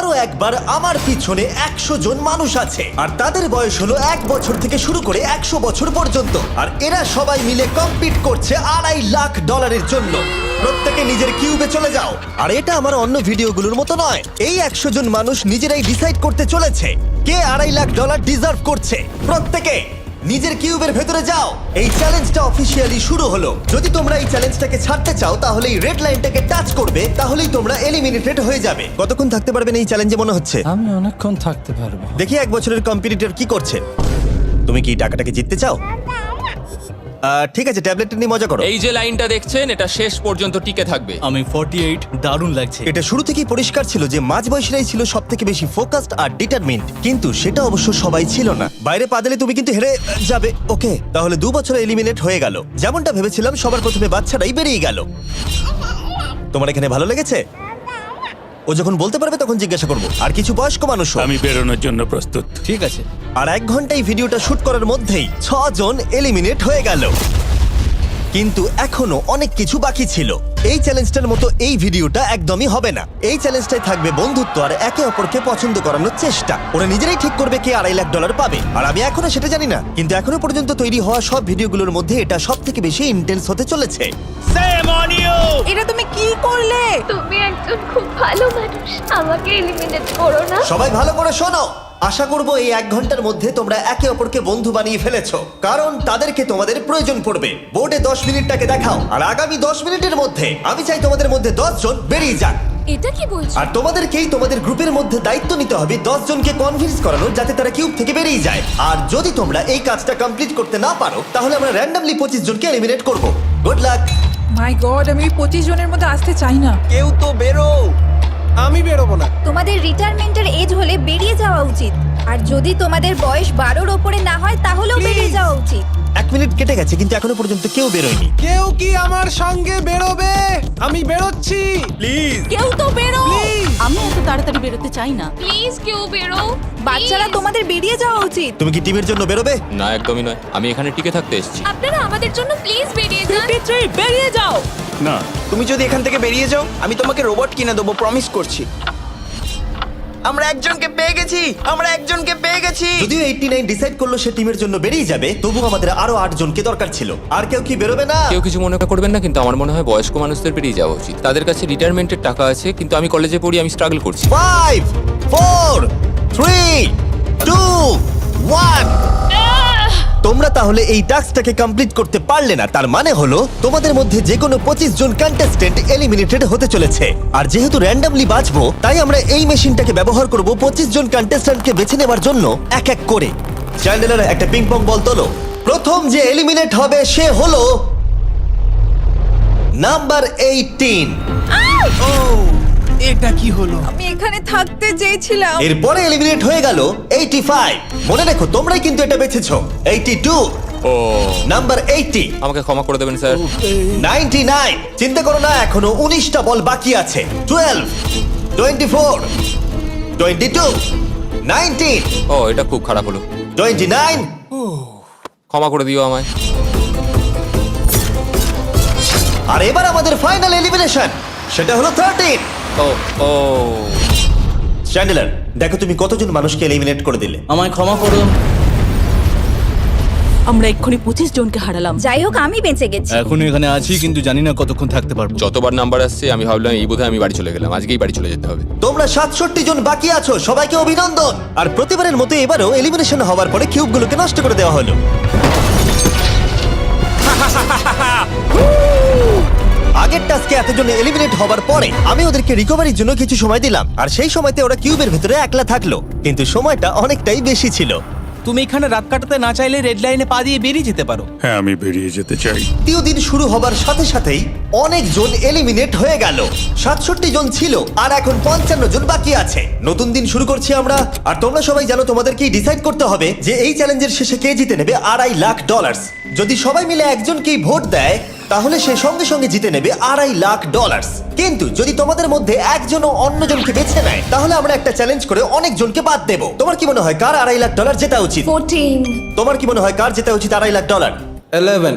আবারও একবার আমার পিছনে 100 জন মানুষ আছে আর তাদের বয়স হলো 1 বছর থেকে শুরু করে 100 বছর পর্যন্ত। আর এরা সবাই মিলে কম্পিট করছে $2.5 লাখ জন্য। প্রত্যেকে নিজের কিউবে চলে যাও। আর এটা আমার অন্য ভিডিওগুলোর মতো নয়, এই 100 জন মানুষ নিজেরাই ডিসাইড করতে চলেছে কে $2.5 লাখ ডিজার্ভ করছে। প্রত্যেকে নিজের কিউবের ভেতরে যাও। এই চ্যালেঞ্জটা অফিসিয়ালি শুরু হলো। যদি তোমরা এই চ্যালেঞ্জটাকে ছাড়তে চাও তাহলে এই রেড লাইনটাকে টাচ করবে, তাহলেই তোমরা এলিমিনেটেড হয়ে যাবে। কতক্ষণ থাকতে পারবেন এই চ্যালেঞ্জে মনে হচ্ছে? আমি অনেকক্ষণ থাকতে পারবো। দেখি 1 বছরের কম্পিটিটর কি করছে। তুমি কি টাকাটাকে জিততে চাও? ঠিক আছে, ট্যাবলেটটা নিয়ে মজা করো। এই যে লাইনটা দেখছেন এটা শেষ পর্যন্ত টিকে থাকবে। আমি 48, দারুণ লাগছে। এটা শুরু থেকেই পরিষ্কার ছিল যে মাঝবয়সীরাই ছিল সব থেকে বেশি ফোকাসড আর ডিটারমিন্ড, কিন্তু সেটা অবশ্য সবাই ছিল না। বাইরে পা দিলে তুমি কিন্তু হেরে যাবে। ওকে, তাহলে 2 বছর এলিমিনেট হয়ে গেল। যেমনটা ভেবেছিলাম সবার প্রথমে বাচ্চারাই বেরিয়ে গেল। তোমার এখানে ভালো লেগেছে? ও যখন বলতে পারবে তখন জিজ্ঞাসা করবো। আর কিছু বয়স্ক মানুষ। আমি বেরোনোর জন্য প্রস্তুত। ঠিক আছে। আর 1 ঘন্টায় ভিডিওটা শুট করার মধ্যেই 6 জন এলিমিনেট হয়ে গেল। কিন্তু এখনো অনেক কিছু বাকি ছিল। এই চ্যালেঞ্জটার মতো এই ভিডিওটা একদমই হবে না। এই চ্যালেঞ্জটাই থাকবে বন্ধুত্ব আর একে অপরকে পছন্দ করানোর চেষ্টা। ওরা নিজেরাই ঠিক করবে কে $2.5 লাখ পাবে। আর আমি এখনো সেটা জানি না, কিন্তু এখনো পর্যন্ত তৈরি হওয়া সব ভিডিওগুলোর মধ্যে এটা সব থেকে বেশি ইন্টেন্স হতে চলেছে। এটা তুমি কি করলে? তুমি একজন খুব ভালো মানুষ, আমাকে এলিমিনেট করো না। সবাই ভালো করে শোনো। আশা করব এই 1 ঘন্টার মধ্যে তোমরা একে অপরকে বন্ধু বানিয়ে ফেলেছো, কারণ তাদেরকে তোমাদের প্রয়োজন পড়বে। বোর্ডে 10 মিনিটটাকে দেখাও, আর আগামী 10 মিনিটের মধ্যে আমি চাই তোমাদের মধ্যে 10 জন বেরিয়ে যাক। এটা কি বলছো? আর তোমাদেরকেই তোমাদের গ্রুপের মধ্যে দায়িত্ব নিতে হবে 10 জনকে কনভিন্স করানো যাতে তারা কিউব থেকে বেরিয়ে যায়। আর যদি তোমরা এই কাজটা কমপ্লিট করতে না পারো তাহলে আমরা র্যান্ডমলি 25 জনকে এলিমিনেট করব। Good luck. মাই গড, আমি 25 জনের মধ্যে আসতে চাই না। কেউ তো বেরো। আমি বেরোবো না। তোমাদের রিটায়ারমেন্টের এজ হলে বেরিয়ে যাওয়া উচিত। আর যদি তোমাদের বয়স 12-র ওপরে না হয় তাহলেও বেরিয়ে যাওয়া উচিত। 1 মিনিট কেটে গেছে কিন্তু এখনো পর্যন্ত কেউ বেরোয়নি। কেউ কি আমার সঙ্গে বেরোবে? আমি বেরোচ্ছি। প্লিজ। কেউ তো বেরো। আমি এত তাড়াতাড়ি বেরোতে চাই না। প্লিজ কেউ বেরো। বাচ্চারা, তোমাদের বেরিয়ে যাওয়া উচিত। তুমি কি টিমের জন্য বেরোবে? না, একদমই নয়। আমি এখানে টিকে থাকতে এসেছি। আপনারা আমাদের জন্য প্লিজ বেরিয়ে যান। 53, বেরিয়ে যাও। না, তুমি যদি এখান থেকে বেরিয়ে যাও আমি তোমাকে রোবট কিনে দেবো, প্রমিস করছি। আমরা একজনকে পেয়ে গেছি। যদিও 89 ডিসাইড করলো সে টিমের জন্য বেরিয়ে যাবে, তবু আমাদের আরো 8 জনকে দরকার ছিল। আর কেউ কি বেরোবে না? কেউ কিছু মনে করবেন না, কিন্তু আমার মনে হয় বয়স্ক মানুষদের বেরিয়ে যাওয়া উচিত। তাদের কাছে রিটায়ারমেন্টের টাকা আছে, কিন্তু আমি কলেজে পড়ি, আমি স্ট্রাগল করছি। 5 4 3 2 1। তোমরা তাহলে এই টাস্কটাকে কমপ্লিট করতে পারলে না, তার মানে হলো তোমাদের মধ্যে যে কোনো 25 জন কন্টেস্টেন্ট এলিমিনেটেড হতে চলেছে। আর যেহেতু র্যান্ডমলি বাঁচবো, তাই আমরা এই মেশিনটাকে ব্যবহার করব 25 জন কন্টেস্টেন্টকে বেছে নেওয়ার জন্য এক এক করে। চ্যান্ডেলার, একটা পিং পং বল তোলো। প্রথম যে এলিমিনেট হবে সে হলো নাম্বার 18। এটা কি হলো? আমি এখানে থাকতে চেয়েছিলাম। এরপরে এলিমিনেট হয়ে গেল 85। মনে রেখো তোমরাই কিন্তু এটা বেছেছো। 82, ও, নাম্বার 80, আমাকে ক্ষমা করে দেবেন স্যার। 99। চিন্তা করো না, এখনো 19টা বল বাকি আছে। 12, 24, 22, 19, ও, এটা খুব খারাপ হলো। 29। ক্ষমা করে দিও আমায়। আর এবার আমাদের ফাইনাল এলিমিনেশন, সেটা হলো 13। ও ও, চ্যান্ডেলার, দেখো তুমি কতজন মানুষকে এলিমিনেট করে দিলে। আমায় ক্ষমা করো। আমরা এক্ষুনি 25 জনকে হারালাম। যাই হোক, আমি বেঁচে গেছি। এখনো এখানে আছি, কিন্তু জানি না কতক্ষণ থাকতে পারবো। যতবার নাম্বার আসছে আমি ভাবলাম এই বোধহয় আমি বাড়ি চলে গেলাম, আজকেই বাড়ি চলে যেতে হবে। তোমরা 67 জন বাকি আছো, সবাইকে অভিনন্দন। আর প্রতিবারের মতো এবারও এলিমিনেশন হওয়ার পরে কিউবগুলোকে নষ্ট করে দেওয়া হলো। আগের টাস্কে এতজন এলিমিনেট হবার পরে আমি ওদেরকে রিকভারির জন্য কিছু সময় দিলাম, আর সেই সময়তে ওরা কিউবের ভিতরে একলা থাকলো, কিন্তু সময়টা অনেকটাই বেশি ছিল। তুমি এখানে রাত কাটাতে না চাইলে রেড লাইনে পা দিয়ে বেরিয়ে যেতে পারো। হ্যাঁ, আমি বেরিয়ে যেতে চাই। তৃতীয় দিন শুরু হবার সাথে সাথেই অনেকজন এলিমিনেট হয়ে গেল। 67 জন ছিল আর এখন 55 জন বাকি আছে। নতুন দিন শুরু করছি আমরা, আর তোমরা সবাই জানো তোমাদেরকেই ডিসাইড করতে হবে যে এই চ্যালেঞ্জের শেষে কে জিতে নেবে $2.5 লাখ। যদি সবাই মিলে একজনকেই ভোট দেয় তাহলে সে সঙ্গে সঙ্গে জিতে নেবে $2.5 লাখ। কিন্তু যদি তোমাদের মধ্যে একজনও অন্যজনকে বেছে নেয় তাহলে আমরা একটা চ্যালেঞ্জ করে অনেকজনকে বাদ দেব। তোমার কি মনে হয় কার $2.5 লাখ জেতা উচিত? 14। তোমার কি মনে হয় কার জেতা উচিত $2.5 লাখ? 11।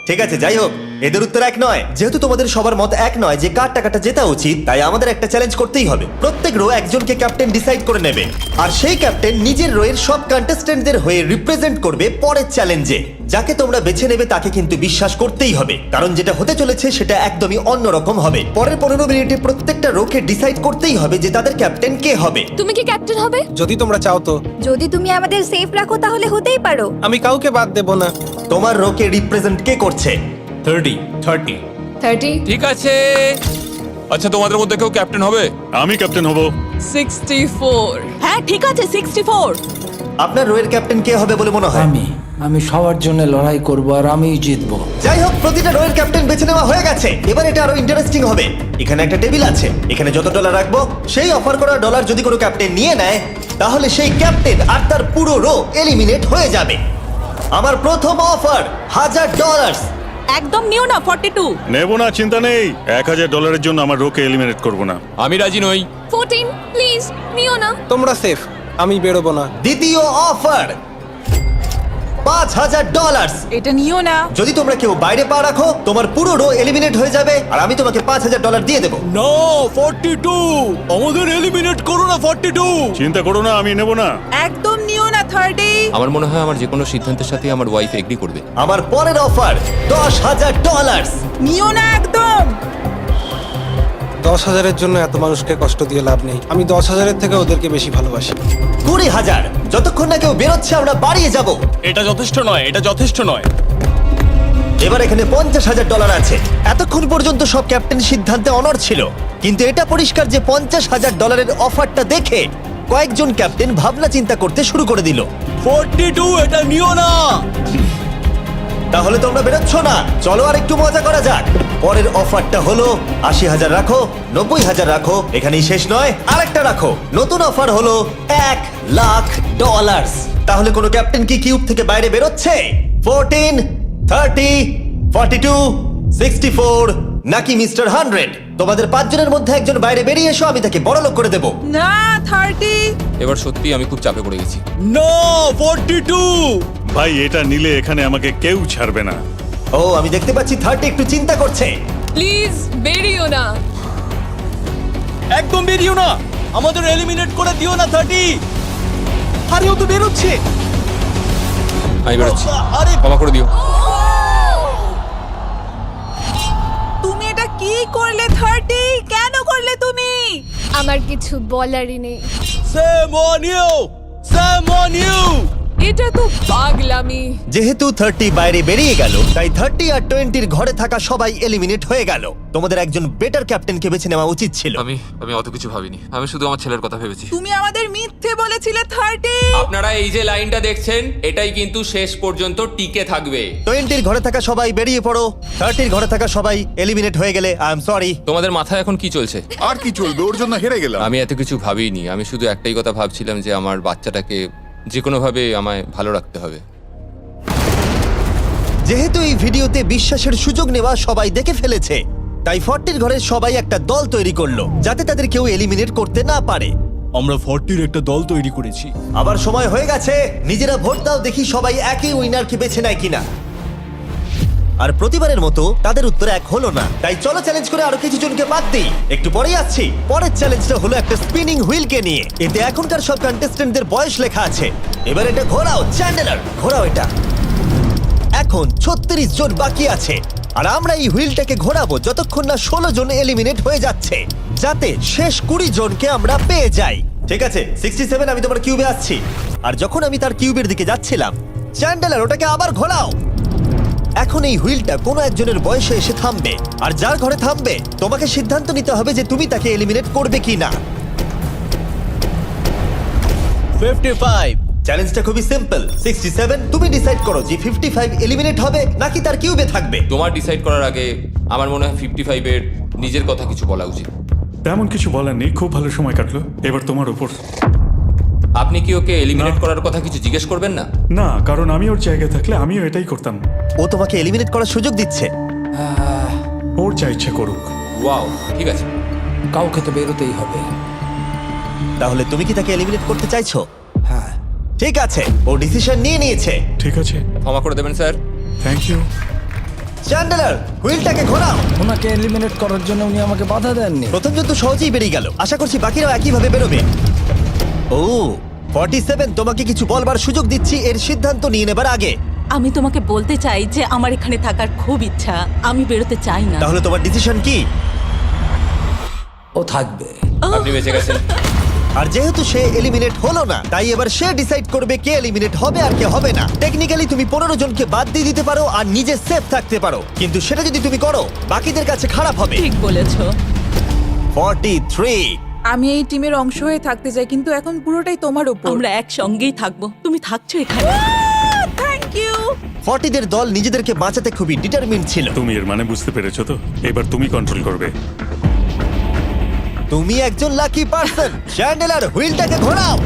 ঠিক আছে, যাই হোক, এদের উত্তর এক নয়। যেহেতু তোমাদের সবার মত এক নয় যে কার টাকাটা জেতা উচিত, তাই আমাদের একটা চ্যালেঞ্জ করতেই হবে। প্রত্যেক রো একজনকে ক্যাপ্টেন ডিসাইড করে নেবে, আর সেই ক্যাপ্টেন নিজের রোয়ের সব কন্টেস্টেন্টদের হয়ে রিপ্রেজেন্ট করবে পরের চ্যালেঞ্জে। যাকে তোমরা বেছে নেবে তাকে কিন্তু বিশ্বাস করতেই হবে, কারণ যেটা হতে চলেছে সেটা একদমই অন্যরকম হবে। পরের 15 মিনিটে প্রত্যেকটা রোকে ডিসাইড করতেই হবে যে তাদের ক্যাপ্টেন কে হবে। তুমি কি ক্যাপ্টেন হবে? যদি তোমরা চাও তো। যদি তুমি আমাদের সেফ রাখো তাহলে হতেই পারো। আমি কাউকে বাদ দেব না। তোমার রোকে রিপ্রেজেন্ট কে করছে? 30 ঠিক আছে। আচ্ছা, তোমাদের মধ্যে কেউ ক্যাপ্টেন হবে? আমি ক্যাপ্টেন হব। 64 হ্যাঁ ঠিক আছে 64। আপনার রোয়ের ক্যাপ্টেন কে হবে বলে মনে হয়? আমি সবার জন্য লড়াই করব আর আমিই জিতবো। যাই হোক, প্রতিটা রোয়ের ক্যাপ্টেন বেছে নেওয়া হয়ে গেছে। এবার এটা আরো ইন্টারেস্টিং হবে। এখানে একটা টেবিল আছে, এখানে যত ডলার রাখবো সেই অফার করা ডলার যদি কোনো ক্যাপ্টেন নিয়ে নেয়, তাহলে সেই ক্যাপ্টেন আর তার পুরো রো এলিমিনেট হয়ে যাবে। আমার প্রথম অফার $1000। একদম নিও না 42। নেব না, চিন্তা নেই। $1000 জন্য আমার রোকে এলিমিনেট করব না। আমি রাজি নই। 14 প্লিজ নিও না। তোমরা সেফ, আমি বেরোবো না। দ্বিতীয় অফার $5000। এটা নিও না। যদি তোমরা কেউ বাইরে পা রাখো, তোমার পুরো রো এলিমিনেট হয়ে যাবে, আর আমি তোমাকে $5000 দিয়ে দেবো। নো 42, আমাদের এলিমিনেট করো না 42। চিন্তা করো না, আমি নেব না। একদম নিও না 30। আমার মনে হয় আমার যে কোনো সিদ্ধান্তের সাথে আমার ওয়াইফ এগ্রি করবে। আমার পরের অফার $10000। নিও না একদম। 10,000-এর জন্য এত মানুষকে কষ্ট দিয়ে লাভ নেই। আমি 10,000-এর থেকে ওদেরকে বেশি ভালোবাসি। 20,000। যতক্ষণ না কেউ বেরোচ্ছে আমরা বাড়িয়ে যাব। এটা যথেষ্ট নয়, এটা যথেষ্ট নয়। এবার এখানে $50,000 আছে। এতক্ষণ পর্যন্ত সব ক্যাপ্টেন সিদ্ধান্তে অনড় ছিল, কিন্তু এটা পরিষ্কার যে $50,000-এর অফারটা দেখে কয়েকজন ক্যাপ্টেন ভাবনা চিন্তা করতে শুরু করে দিল। 42, এটা নিও না। তাহলে তোমরা বেরোচ্ছ না? চলো আর একটু মজা করা যাক। পরের অফারটা হলো 80,000 রাখো, 90,000 রাখো, এখানেই শেষ নয়, আরেকটা রাখো। নতুন অফার হলো $1,00,000। তাহলে কোনো ক্যাপ্টেন কি কিউব থেকে বাইরে বেরোচ্ছে? 14, 30, 42, 64 নাকি মিস্টার 100? তোমাদের 5 জনের মধ্যে একজন বাইরে বেরিয়ে এসো, আমি তাকে বড়লোক করে দেবো। না 30। এবার সত্যি আমি খুব চাপে পড়ে গেছি। নো 42। ভাই, এটা নিলে এখানে আমাকে কেউ ছাড়বে না। ও, আমি দেখতে পাচ্ছি 30 একটু চিন্তা করছে। প্লিজ বেরিও না। একদম বেরিও না, আমাদের এলিমিনেট করে দিও না 30। আরে ও তো বেরোচ্ছে। আমি বেরোচ্ছি, আরে ক্ষমা করে দিও। তুমি এটা কি করলে 30? কেন করলে তুমি? আমার কিছু বলারই নেই। Same on you, same on you. এটা তো পাগলামি। যেহেতু 30 বাইরে বেরিয়ে গেল, তাই 30 আর 20-র ঘরে থাকা সবাই এলিমিনেট হয়ে গেল। তোমাদের একজন বেটার ক্যাপ্টেনকে বেছে নেওয়া উচিত ছিল। আমি অত কিছু ভাবিনি, আমি শুধু আমার ছেলের কথা ভেবেছি। তুমি আমাদের মিথ্যে বলেছিলে 30। আপনারা এই যে লাইনটা দেখছেন, এটাই কিন্তু শেষ পর্যন্ত টিকে থাকবে। 20-র ঘরে থাকা সবাই বেরিয়ে পড়ো। 30-র ঘরে থাকা সবাই এলিমিনেট হয়ে গেলে আই এম সরি। তোমাদের মাথায় এখন কি চলছে? আর কি চলবে, ওর জন্য হেরে গেলাম। আমি এত কিছু ভাবিনি, আমি শুধু একটাই কথা ভাবছিলাম যে আমার বাচ্চাটাকে যে কোনোভাবে আমায় ভালো রাখতে হবে। যেহেতু এই ভিডিওতে বিশ্বাসের সুযোগ নেওয়া সবাই দেখে ফেলেছে, তাই 40-র ঘরের সবাই একটা দল তৈরি করলো যাতে তাদের কেউ এলিমিনেট করতে না পারে। আমরা 40-র একটা দল তৈরি করেছি। আবার সময় হয়ে গেছে, নিজেরা ভোট দাও, দেখি সবাই একই উইনারকে বেছে নেয় কিনা। আর প্রতিবারের মতো তাদের উত্তর এক হলো না, তাই চলো চ্যালেঞ্জ করে আরো কিছু জনকে বাদ দিই। একটু পরেই আসছি। পরের চ্যালেঞ্জটা হলো একটা স্পিনিং হুইলকে নিয়ে। এতে এখনকার সব কন্টেস্টেন্টদের বয়স লেখা আছে। এবার এটা ঘোরাও, চ্যান্ডেলার ঘোরাও এটা। এখন 36 জন বাকি আছে, আর আমরা এই হুইলটাকে ঘোরাবো যতক্ষণ না 16 জন এলিমিনেট হয়ে যাচ্ছে, যাতে শেষ 20 জনকে আমরা পেয়ে যাই। ঠিক আছে 67, আমি তোমার কিউবে আসছি। আর যখন আমি তার কিউবের দিকে যাচ্ছিলাম, চ্যান্ডেলার ওটাকে আবার ঘোরাও। এখন এই হুইলটা কোনো একজনের বয়সে এসে থামবে, আর যার ঘরে থামবে তোমাকে সিদ্ধান্ত নিতে হবে যে তুমি তাকে এলিমিনেট করবে কি না। 55। চ্যালেঞ্জটা খুবই সিম্পল। 67, তুমি ডিসাইড করো যে 55 এলিমিনেট হবে নাকি তার কিউবে থাকবে। তোমার ডিসাইড করার আগে আমার মনে হয় 55-এর নিজের কথা কিছু বলা উচিত। তেমন কিছু বলার নেই, খুব ভালো সময় কাটলো। এবার তোমার উপর। আপনি কি ওকে এলিমিনেট করার কথা কিছু জিজ্ঞেস করবেন না? না, কারণ আমি ওর জায়গায় থাকলে আমিও এটাই করতাম। ও তোমাকে এলিমিনেট করার সুযোগ দিচ্ছে। ওর যা ইচ্ছা করুক। ওয়াও, ঠিক আছে। কাউকে তো বেরোতেই হবে। তাহলে তুমি কি তাকে এলিমিনেট করতে চাইছো? হ্যাঁ। ঠিক আছে, ও ডিসিশন নিয়ে নিয়েছে। ঠিক আছে, ক্ষমা করে দেবেন স্যার। Thank you. চ্যান্ডেলার হুইলটাকে ঘোরাও। ওনাকে এলিমিনেট করার জন্য উনি আমাকে বাধা দেননি। প্রথম জন তো সহজেই বেরিয়ে গেল, আশা করছি বাকিরাও একইভাবে বেরোবে। ও 47, তোমাকে কিছু বলবার সুযোগ দিচ্ছি এর সিদ্ধান্ত নিয়ে নেবার আগে। আমি তোমাকে বলতে চাই যে আমার এখানে থাকার খুব ইচ্ছা, আমি বেরোতে চাই না। তাহলে তোমার ডিসিশন কি? ও থাকবে। আপনি বেঁচে গেছেন। আর যেহেতু সে এলিমিনেট হলো না, তাই এবার সে ডিসাইড করবে কে এলিমিনেট হবে আর কে হবে না। টেকনিক্যালি তুমি 15 জনকে বাদ দিয়ে দিতে পারো আর নিজে সেফ থাকতে পারো, কিন্তু সেটা যদি তুমি করো বাকিদের কাছে খারাপ হবে। ঠিক বলেছো। 43। আমি এই টিমের অংশ হয়ে থাকতে চাই, কিন্তু এখন পুরোটাই তোমার উপর। আমরা একসঙ্গেই থাকবো, তুমি থাকছো এখানে। Thank you. 40 দের দল নিজেদেরকে বাঁচাতে খুবই ডিটারমিন্ড ছিল। তুমি এর মানে বুঝতে পেরেছো তো? এবার তুমি কন্ট্রোল করবে। তুমি একজন লাকি পারসন। চ্যান্ডেলার হুইলটাকে ঘোরাও।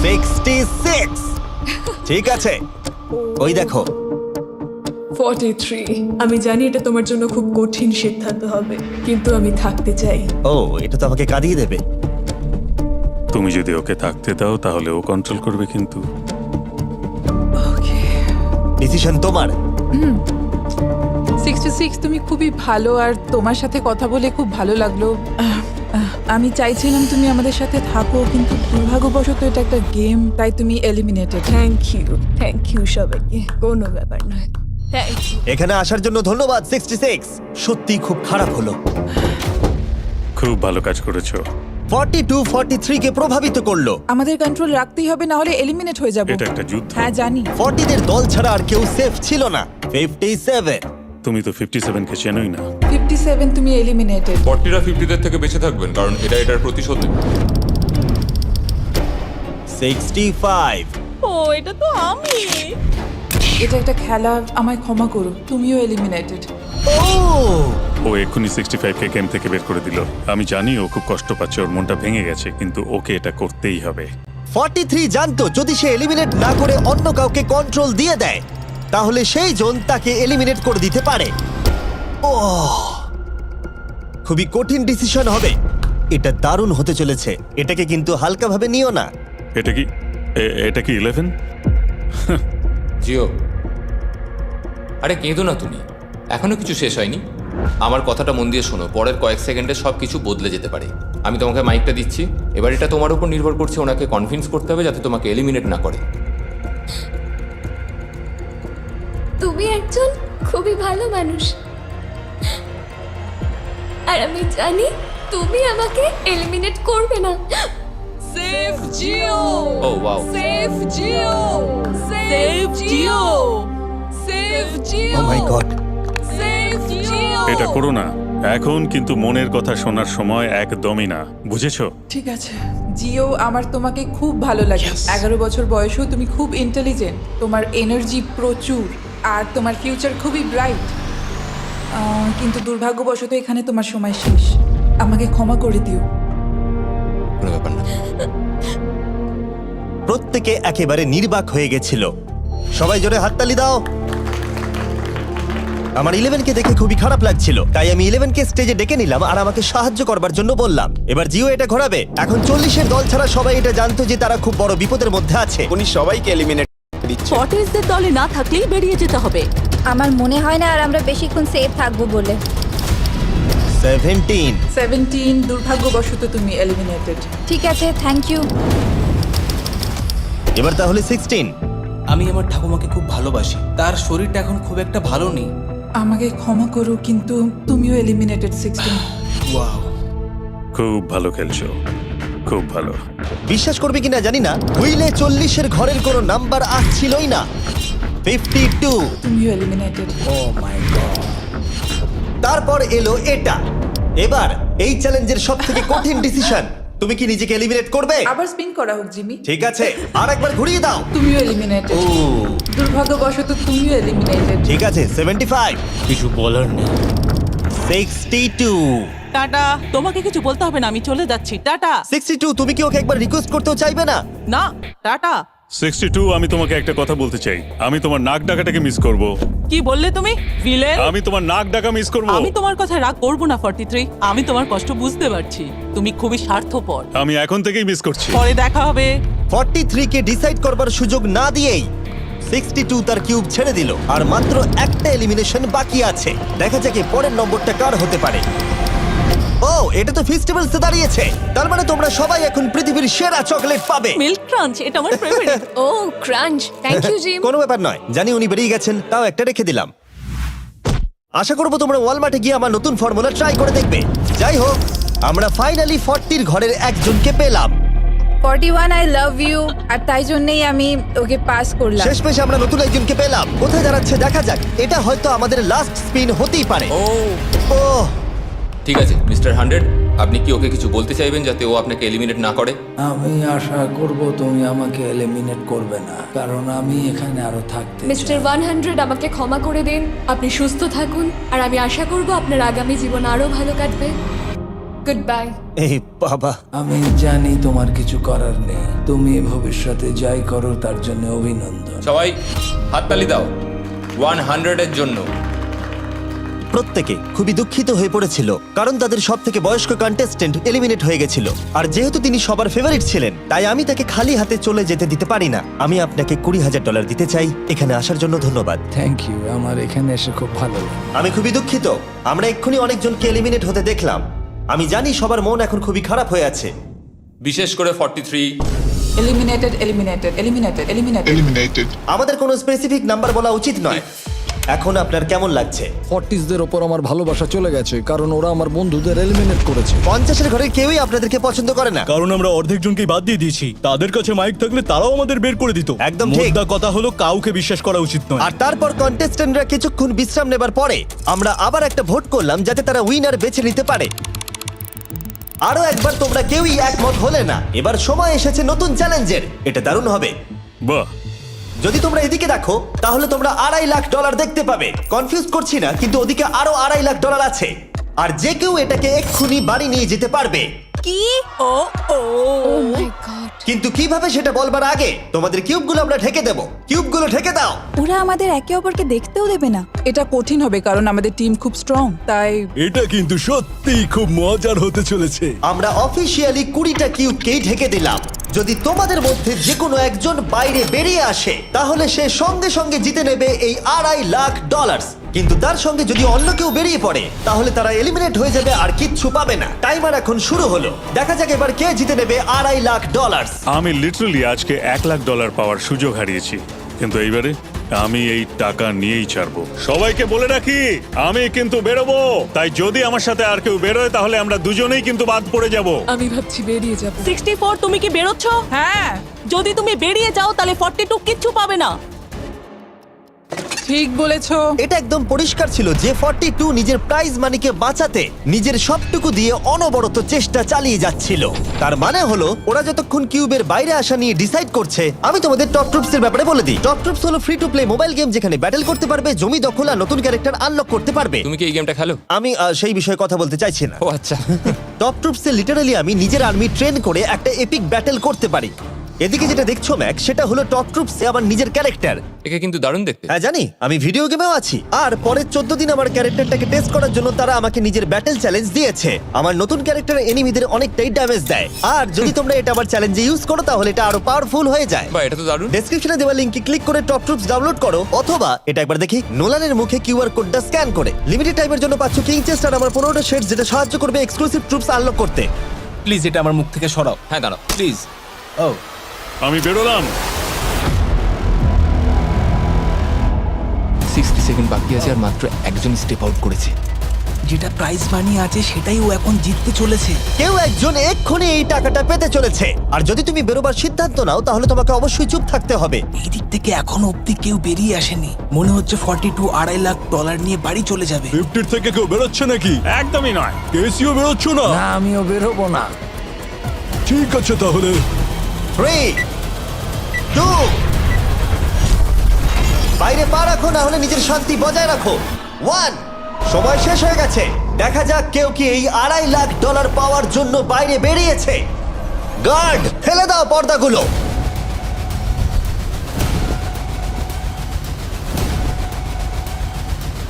66। ঠিক আছে, ওই দেখো। 43। আমি জানি এটা তোমার জন্য খুব কঠিন সিদ্ধান্ত হবে, কিন্তু আমি থাকতে চাই। ও, এটা তো আমাকে কাঁদিয়ে দেবে। তুমি যদি ওকে থাকতে দাও তাহলে ও কন্ট্রোল করবে, কিন্তু ডিসিশন তোমার। 66, তুমি খুবই ভালো আর তোমার সাথে কথা বলে খুব ভালো লাগলো। আমি চাইছিলাম তুমি আমাদের সাথে থাকো, কিন্তু দুর্ভাগ্যবশত এটা একটা গেম, তাই তুমি এলিমিনেটেড। থ্যাংক ইউ সবাইকে, কোনো ব্যাপার নয়। Thank you. এখানে আসার জন্য ধন্যবাদ 66। সত্যি খুব খারাপ হলো। খুব ভালো কাজ করেছো। 42 43 কে প্রভাবিত করলো। আমাদের কন্ট্রোল রাখতেই হবে, না হলে এলিমিনেট হয়ে যাব। এটা একটা যুদ্ধ। হ্যাঁ জানি। 40 দের দল ছাড়া আর কেউ সেফ ছিল না। 57। তুমি তো 57 কে চেনোই না। 57, তুমি এলিমিনেটেড। 40রা 50দের থেকে বেঁচে থাকবেন, কারণ এটার প্রতিশোধ নেবে। 65। ও, এটা তো আমি। এটা একটা খেলা, আমায় ক্ষমা করো, তুমিও এলিমিনেটেড। ও, ও এক্ষুনি 65 কে গেম থেকে বের করে দিল। আমি জানি ও খুব কষ্ট পাচ্ছে, ওর মনটা ভেঙে গেছে, কিন্তু ওকে এটা করতেই হবে। 43 জানতো যদি সে এলিমিনেট না করে অন্য কাউকে কন্ট্রোল দিয়ে দেয়, তাহলে সেই জন তাকে এলিমিনেট করে দিতে পারে। ও, খুবই কঠিন ডিসিশন হবে। এটা দারুণ হতে চলেছে। এটাকে কিন্তু হালকাভাবে নিও না। এটা কি 11? জিও, আরে কেঁদো না তুমি, এখনো কিছু শেষ হয়নি। আমার কথাটা মন দিয়ে শোনো, পরের কয়েক সেকেন্ডে সব কিছু বদলে যেতে পারে। আমি তোমাকে মাইকটা দিচ্ছি, এবার এটা তোমার উপর নির্ভর করছে। ওনাকে কনভিন্স করতে হবে যাতে তোমাকে এলিমিনেট না করে। তুমি একজন খুবই ভালো মানুষ, আর আমি জানি তুমি আমাকে এলিমিনেট করবে না। Save Jio, oh wow, save Jio, save Jio, save Jio, oh my God. Save Jio. এটা করো না এখন, কিন্তু মনের কথা শোনার সময় একদমই না, বুঝেছো? ঠিক আছে জিও, আমার তোমাকে খুব ভালো লাগে। 11 বছর বয়সেও তুমি খুব ইন্টেলিজেন্ট, তোমার এনার্জি প্রচুর, আর তোমার ফিউচার খুবই ব্রাইট। কিন্তু দুর্ভাগ্যবশত এখানে তোমার সময় শেষ। আমাকে ক্ষমা করে দিও। কোনো ব্যাপার না। প্রত্যেকে একেবারে নির্বাক হয়ে গেছিল। সবাই জোরে হাততালি দাও। আমার 11 কে দেখে খুবই খারাপ লাগছিল, তাই আমি 11 কে স্টেজে ডেকে নিলাম আর আমাকে সাহায্য করবার জন্য বললাম। এবার জিও এটা ঘোরাবে। এখন 40 এর দল ছাড়া সবাই এটা জানতো যে তারা খুব বড় বিপদের মধ্যে আছে। উনি সবাইকে এলিমিনেট দিচ্ছে। 40দের দলে না থাকলেই বেরিয়ে যেতে হবে। আমার মনে হয় না আর আমরা বেশিক্ষণ সেফ থাকবো বলে। 17। দুর্ভাগ্যবশত তুমি এলিমিনেটেড। ঠিক আছে, থ্যাংক ইউ। এবার তাহলে 16। আমি আমার ঠাকুমাকে খুব ভালোবাসি, তার শরীরটা এখন খুব একটা ভালো নেই। আমাকে ক্ষমা করো, কিন্তু তুমিও এলিমিনেটেড 16। ওয়াও, খুব ভালো খেলছো, খুব ভালো। বিশ্বাস করবে কিনা জানি না, হুইলে 40 এর ঘরের কোনো নাম্বার আসছিলই না। 52। তুমিও এলিমিনেটেড। O my god. তারপর এলো এটা। এবার এই চ্যালেঞ্জের সবথেকে কঠিন ডিসিশন, তুমি কি নিজেকে এলিমিনেট করবে? আবার স্পিন করা হোক জিমি। ঠিক আছে, আর একবার ঘুরিয়ে দাও। তুমিও এলিমিনেটেড। ও, দুর্ভাগ্যবশত তুমিও এলিমিনেটেড। ঠিক আছে। 75। কিছু বলার নেই। 62। টাটা, তোমাকে কিছু বলতে হবে না, আমি চলে যাচ্ছি। টাটা। 62, তুমি কি ওকে একবার রিকোয়েস্ট করতেও চাইবে না? না, টাটা। 62, আমি তোমাকে একটা কথা বলতে চাই। আমি তোমার নাক ডাকাটাকে মিস করব। কি বললে তুমি? ভিলেন? আমি তোমার নাক ডাকা মিস করব। আমি তোমার কথা রাগ করবো না 43। আমি তোমার কষ্ট বুঝতে পারছি, তুমি খুবই স্বার্থপর। আমি এখন থেকেই মিস করছি। পরে দেখা হবে। 43 কে ডিসাইড করবার সুযোগ না দিয়েই 62 তার কিউব ছেড়ে দিল আর মাত্র একটা এলিমিনেশন বাকি আছে। দেখা যাক এর পরের নম্বরটা কার হতে পারে। ও, এটা তো ফেস্টিভ্যালসে দাঁড়িয়েছে। তার মানে তোমরা সবাই এখন পৃথিবীর সেরা চকলেট পাবে। মিল্ক ক্রাঞ্চ এটা আমার favourite. Oh crunch, thank you Jim. কোনো ব্যাপার নয়, জানি উনি বেরিয়ে গেছেন, তাও একটা রেখে দিলাম। আশা করবো তোমরা ওয়ালমার্টে গিয়ে আমার নতুন ফর্মুলা ট্রাই করে দেখবে। যাই হোক, আমরা ফাইনালি 40 ঘরের একজনকে পেলাম। 41 আই লাভ ইউ, আর তাই জন্যই আমি ওকে পাস করলাম। শেষমেশ আমরা নতুন একজনকে পেলাম। কোথায় দাঁড়াচ্ছে দেখা যাক। এটা হয়তো আমাদের লাস্ট স্পিন হতেই পারে। ও ও, ঠিক আছে মিস্টার 100, আপনি কি ওকে কিছু বলতে চাইবেন যাতে ও আপনাকে এলিমিনেট না করে? আমি আশা করব তুমি আমাকে এলিমিনেট করবে না, কারণ আমি এখানে আরো থাকতে মিস্টার চাই। 100 আমাকে ক্ষমা করে দিন। আপনি সুস্থ থাকুন আর আমি আশা করব আপনার আগামী জীবন আরো ভালো কাটবে। Good bye. এই বাবা, আমি জানি তোমার কিছু করার নেই। তুমি ভবিষ্যতে যাই করো তার জন্য অভিনন্দন। সবাই হাততালি দাও 100 এর জন্য। প্রত্যেকে খুবই দুঃখিত হয়ে পড়েছিল কারণ তাদের সব থেকে বয়স্ক কন্টেস্টেন্ট এলিমিনেট হয়ে গেছিল। আর যেহেতু তিনি সবার ফেভারিট ছিলেন, তাই আমি তাকে খালি হাতে চলে যেতে দিতে পারি না। আমি আপনাকে $20,000 দিতে চাই। এখানে আসার জন্য ধন্যবাদ। থ্যাংক ইউ, আমার এখানে এসে খুব ভালো লাগে। আমি খুবই দুঃখিত, আমরা এক্ষুনি অনেকজনকে এলিমিনেট হতে দেখলাম। আমি জানি সবার মন এখন খুবই খারাপ হয়ে আছে। বিশেষ করে 43। Eliminated, eliminated, eliminated, eliminated. Eliminated. আমাদের কোনো স্পেসিফিক নাম্বার বলা উচিত নয়। এখন আপনার কেমন লাগছে? ফর্টিসদের ওপর আমার ভালোবাসা চলে গেছে, কারণ ওরা আমার বন্ধুদের এলিমিনেট করেছে। 50-এর ঘরের কেউই আপনাদেরকে পছন্দ করে না। কারণ আমরা অর্ধেক জনকেই বাদ দিয়ে দিয়েছি। তাদের কাছে মাইক থাকলে তারাও আমাদের বের করে দিত। একদম ঠিক। মোদ্দা কথা হলো কাউকে বিশ্বাস করা উচিত নয়। আর তারপর কন্টেস্ট্যান্টরা কিছুক্ষণ বিশ্রাম নেবার পরে আমরা আবার একটা ভোট করলাম যাতে তারা উইনার বেছে নিতে পারে। আরো একবার তোমরা কেউই একমত হলে না। এবার সময় এসেছে নতুন চ্যালেঞ্জের। এটা দারুণ হবে। বাহ, যদি তোমরা এদিকে দেখো তাহলে তোমরা $2.5 লাখ দেখতে পাবে। কনফিউজ করছি না, কিন্তু ওদিকে আরো $2.5 লাখ আছে। আর যে কেউ এটাকে এক্ষুনি বাড়ি নিয়ে যেতে পারবে। কি? ও ও ও মাই গড। কিন্তু কিভাবে সেটা বলবার আগে তোমাদের কিউবগুলো আমরা ঢেকে দেবো। কিউবগুলো ঢেকে দাও। ওরা আমাদের একে অপরকে দেখতেও দেবে না। এটা কঠিন হবে কারণ আমাদের টিম খুব স্ট্রং, তাই এটা কিন্তু সত্যিই খুব মজার হতে চলেছে। আমরা অফিসিয়ালি 20টা কিউবকেই ঢেকে দিলাম। যদি তোমাদের মধ্যে যে কোনো একজন বাইরে বেরিয়ে আসে তাহলে সে সঙ্গে সঙ্গে জিতে নেবে এই $2.5 লাখ। কিন্তু তার সঙ্গে যদি অন্য কেউ বেরিয়ে পড়ে তাহলে তারা এলিমিনেট হয়ে যাবে আর কিচ্ছু পাবে না। টাইমার এখন শুরু হলো। দেখা যাক এবার কে জিতে নেবে $2.5 লাখ। আমি লিটারালি আজকে $1,00,000 পাওয়ার সুযোগ হারিয়েছি, কিন্তু এইবারে আমি এই টাকা নিয়েই ছাড়বো। সবাইকে বলে রাখি, আমি কিন্তু বেরোবো। তাই যদি আমার সাথে আর কেউ বেরোয় তাহলে আমরা দুজনেই কিন্তু বাদ পড়ে যাব। আমি ভাবছি বেরিয়ে যাব। 64 তুমি কি বেরোচ্ছ? হ্যাঁ, যদি তুমি বেরিয়ে যাও তাহলে 42 কিচ্ছু পাবে না। ঠিক বলেছো। এটা একদম পরিষ্কার ছিল যে 42 নিজের প্রাইজ মানিকে বাঁচাতে নিজের সবটুকু দিয়ে অনবরত চেষ্টা চালিয়ে যাচ্ছিল। তার মানে হলো ওরা যতক্ষণ কিউবের বাইরে আসা নিয়ে ডিসাইড করছে। আমি তোমাদের টপ ট্রুপস এর ব্যাপারে বলে দিই। টপ ট্রুপস হলো free to play mobile game যেখানে ব্যাটল করতে পারবে, জমি দখল আর নতুন ক্যারেক্টার আনলক করতে পারবে। তুমি কি এই গেমটা খেলো? আমি সেই বিষয়ে কথা বলতে চাইছি না। ও আচ্ছা। টপ ট্রুপসে লিটারালি আমি নিজের আর্মি ট্রেন করে একটা এপিক ব্যাটল করতে পারি। এদিকে যেটা দেখছো ম্যাক, সেটা হলো টপ ট্রুপসে আমার নিজের ক্যারেক্টার। একে কিন্তু দারুণ দেখতে। হ্যাঁ জানি, আমি ভিডিও গেমেও আছি। আর পরের 14 দিন আমার ক্যারেক্টারটাকে টেস্ট করার জন্য তারা আমাকে নিজের ব্যাটল চ্যালেঞ্জ দিয়েছে। আমার নতুন ক্যারেক্টার এনিমিদের অনেকটাই ড্যামেজ দেয়। আর যদি তোমরা এটা আবার চ্যালেঞ্জে ইউজ করো তাহলে এটা আরো পাওয়ারফুল হয়ে যায়। বা এটা তো দারুণ। ডেসক্রিপশনে দেওয়া লিংকে ক্লিক করে টপ ট্রুপস ডাউনলোড করো, অথবা এটা একবার দেখি নোলানের মুখে কিউআর কোডটা স্ক্যান করে। লিমিটেড টাইমের জন্য পাচ্ছ কিং চেস্ট আর আমার 15টা শেডস, যেটা সাহায্য করবে এক্সক্লুসিভ ট্রুপস আনলক করতে। প্লিজ এটা আমার মুখ থেকে সরাও। হ্যাঁ দাঁড়াও। প্লিজ। ও আমি বেরোলাম। 60 সেকেন্ড বাকি আছে আর মাত্র একজন স্টেপ আউট করেছে। যেটা প্রাইজ মানি আছে সেটাই ও এখন জিততে চলেছে। কেউ একজন এক্ষুনি এই টাকাটা পেতে চলেছে। আর যদি তুমি বেরোবার সিদ্ধান্ত নাও তাহলে তোমাকে অবশ্যই চুপ থাকতে হবে। এই দিক থেকে এখনো অব্দি কেউ বেরিয়ে আসেনি। মনে হচ্ছে 42 $2.5 লাখ নিয়ে বাড়ি চলে যাবে। 50 থেকে কেউ বেরোচ্ছে নাকি? একদমই নয়। কেসিও বেরোচ্ছ না? না, আমিও বেরোবো না। ঠিক আছে তাহলে। 3, 2, বাইরে পা রাখো, না হলে নিজের শান্তি বজায় রাখো। 1, সময় শেষ হয়ে গেছে। দেখা যাক কেউ কি এই $2.5 লাখ পাওয়ার জন্য বাইরে বেরিয়েছে। গার্ড, ফেলে দাও পর্দাগুলো।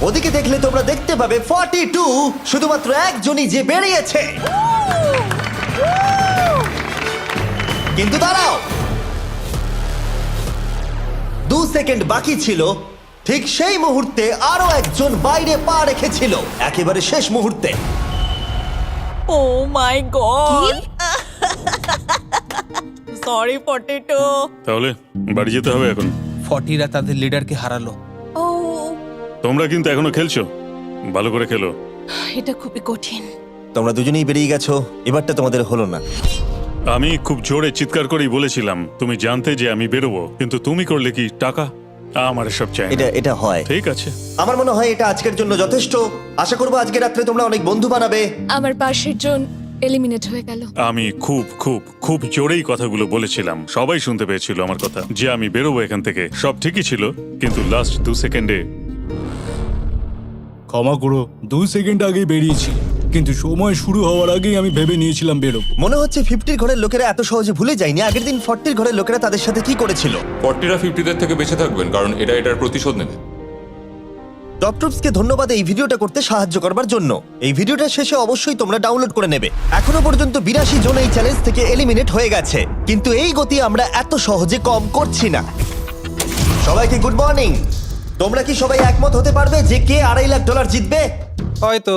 ওদিকে দেখলে তোমরা দেখতে পাবে 42 শুধুমাত্র একজনই যে বেরিয়েছে। কিন্তু দাঁড়াও, 2 সেকেন্ড বাকি ছিল, ঠিক সেই মুহূর্তে আরো একজন বাইরে পা রেখেছিল, একেবারে শেষ মুহূর্তে। ও মাই গড সরি পটেটো। তাহলে বাড়ি যেতে হবে এখন। ফর্টিরা তাদের লিডারকে হারালো। ও তোমরা কিন্তু এখনো খেলছো, ভালো করে খেলো। এটা খুবই কঠিন। তোমরা দুজনেই বেরিয়ে গেছো, এবারটা তোমাদের হলো না। আমি খুব জোরে চিৎকার করেই বলেছিলাম তুমি জানতে যে আমি বেরোবো, কিন্তু তুমি করলে কি টাকা? আমার সব চাই না। এটা হয়। ঠিক আছে, আমার মনে হয় এটা আজকের জন্য যথেষ্ট। আশা করবো আজকে রাত্রে তোমরা অনেক বন্ধু বানাবে। আমার পাশের জন এলিমিনেট হয়ে গেল। আমি খুব খুব খুব জোরেই কথাগুলো বলেছিলাম, সবাই শুনতে পেয়েছিল আমার কথা, যে আমি বেরোবো এখান থেকে। সব ঠিকই ছিল, কিন্তু লাস্ট 2 সেকেন্ডে ক্ষমা করো, 2 সেকেন্ড আগেই বেরিয়েছি, কিন্তু সময় শুরু হওয়ার আগেই আমি ভেবে নিয়েছিলাম বেরোবো। মনে হচ্ছে 50 ঘরের লোকেরা এত সহজে ভুলে যায়নি আগের দিন 40 ঘরের লোকেরা তাদের সাথে কি করেছিল। 40রা 50দের থেকে বেঁচে থাকবেন, কারণ এটার প্রতিশোধ নেবে। টপ ট্রুপসকে ধন্যবাদ এই ভিডিওটা করতে সাহায্য করবার জন্য। এই ভিডিওটা শেষে অবশ্যই তোমরা ডাউনলোড করে নেবে। এখনো পর্যন্ত 82 জন এই চ্যালেঞ্জ থেকে এলিমিনেট হয়ে গেছে, কিন্তু এই গতি আমরা এত সহজে কম করছি না। সবাইকে গুড মর্নিং। তোমরা কি সবাই একমত হতে পারবে যে কে $2.5 লাখ জিতবে? হয়তো।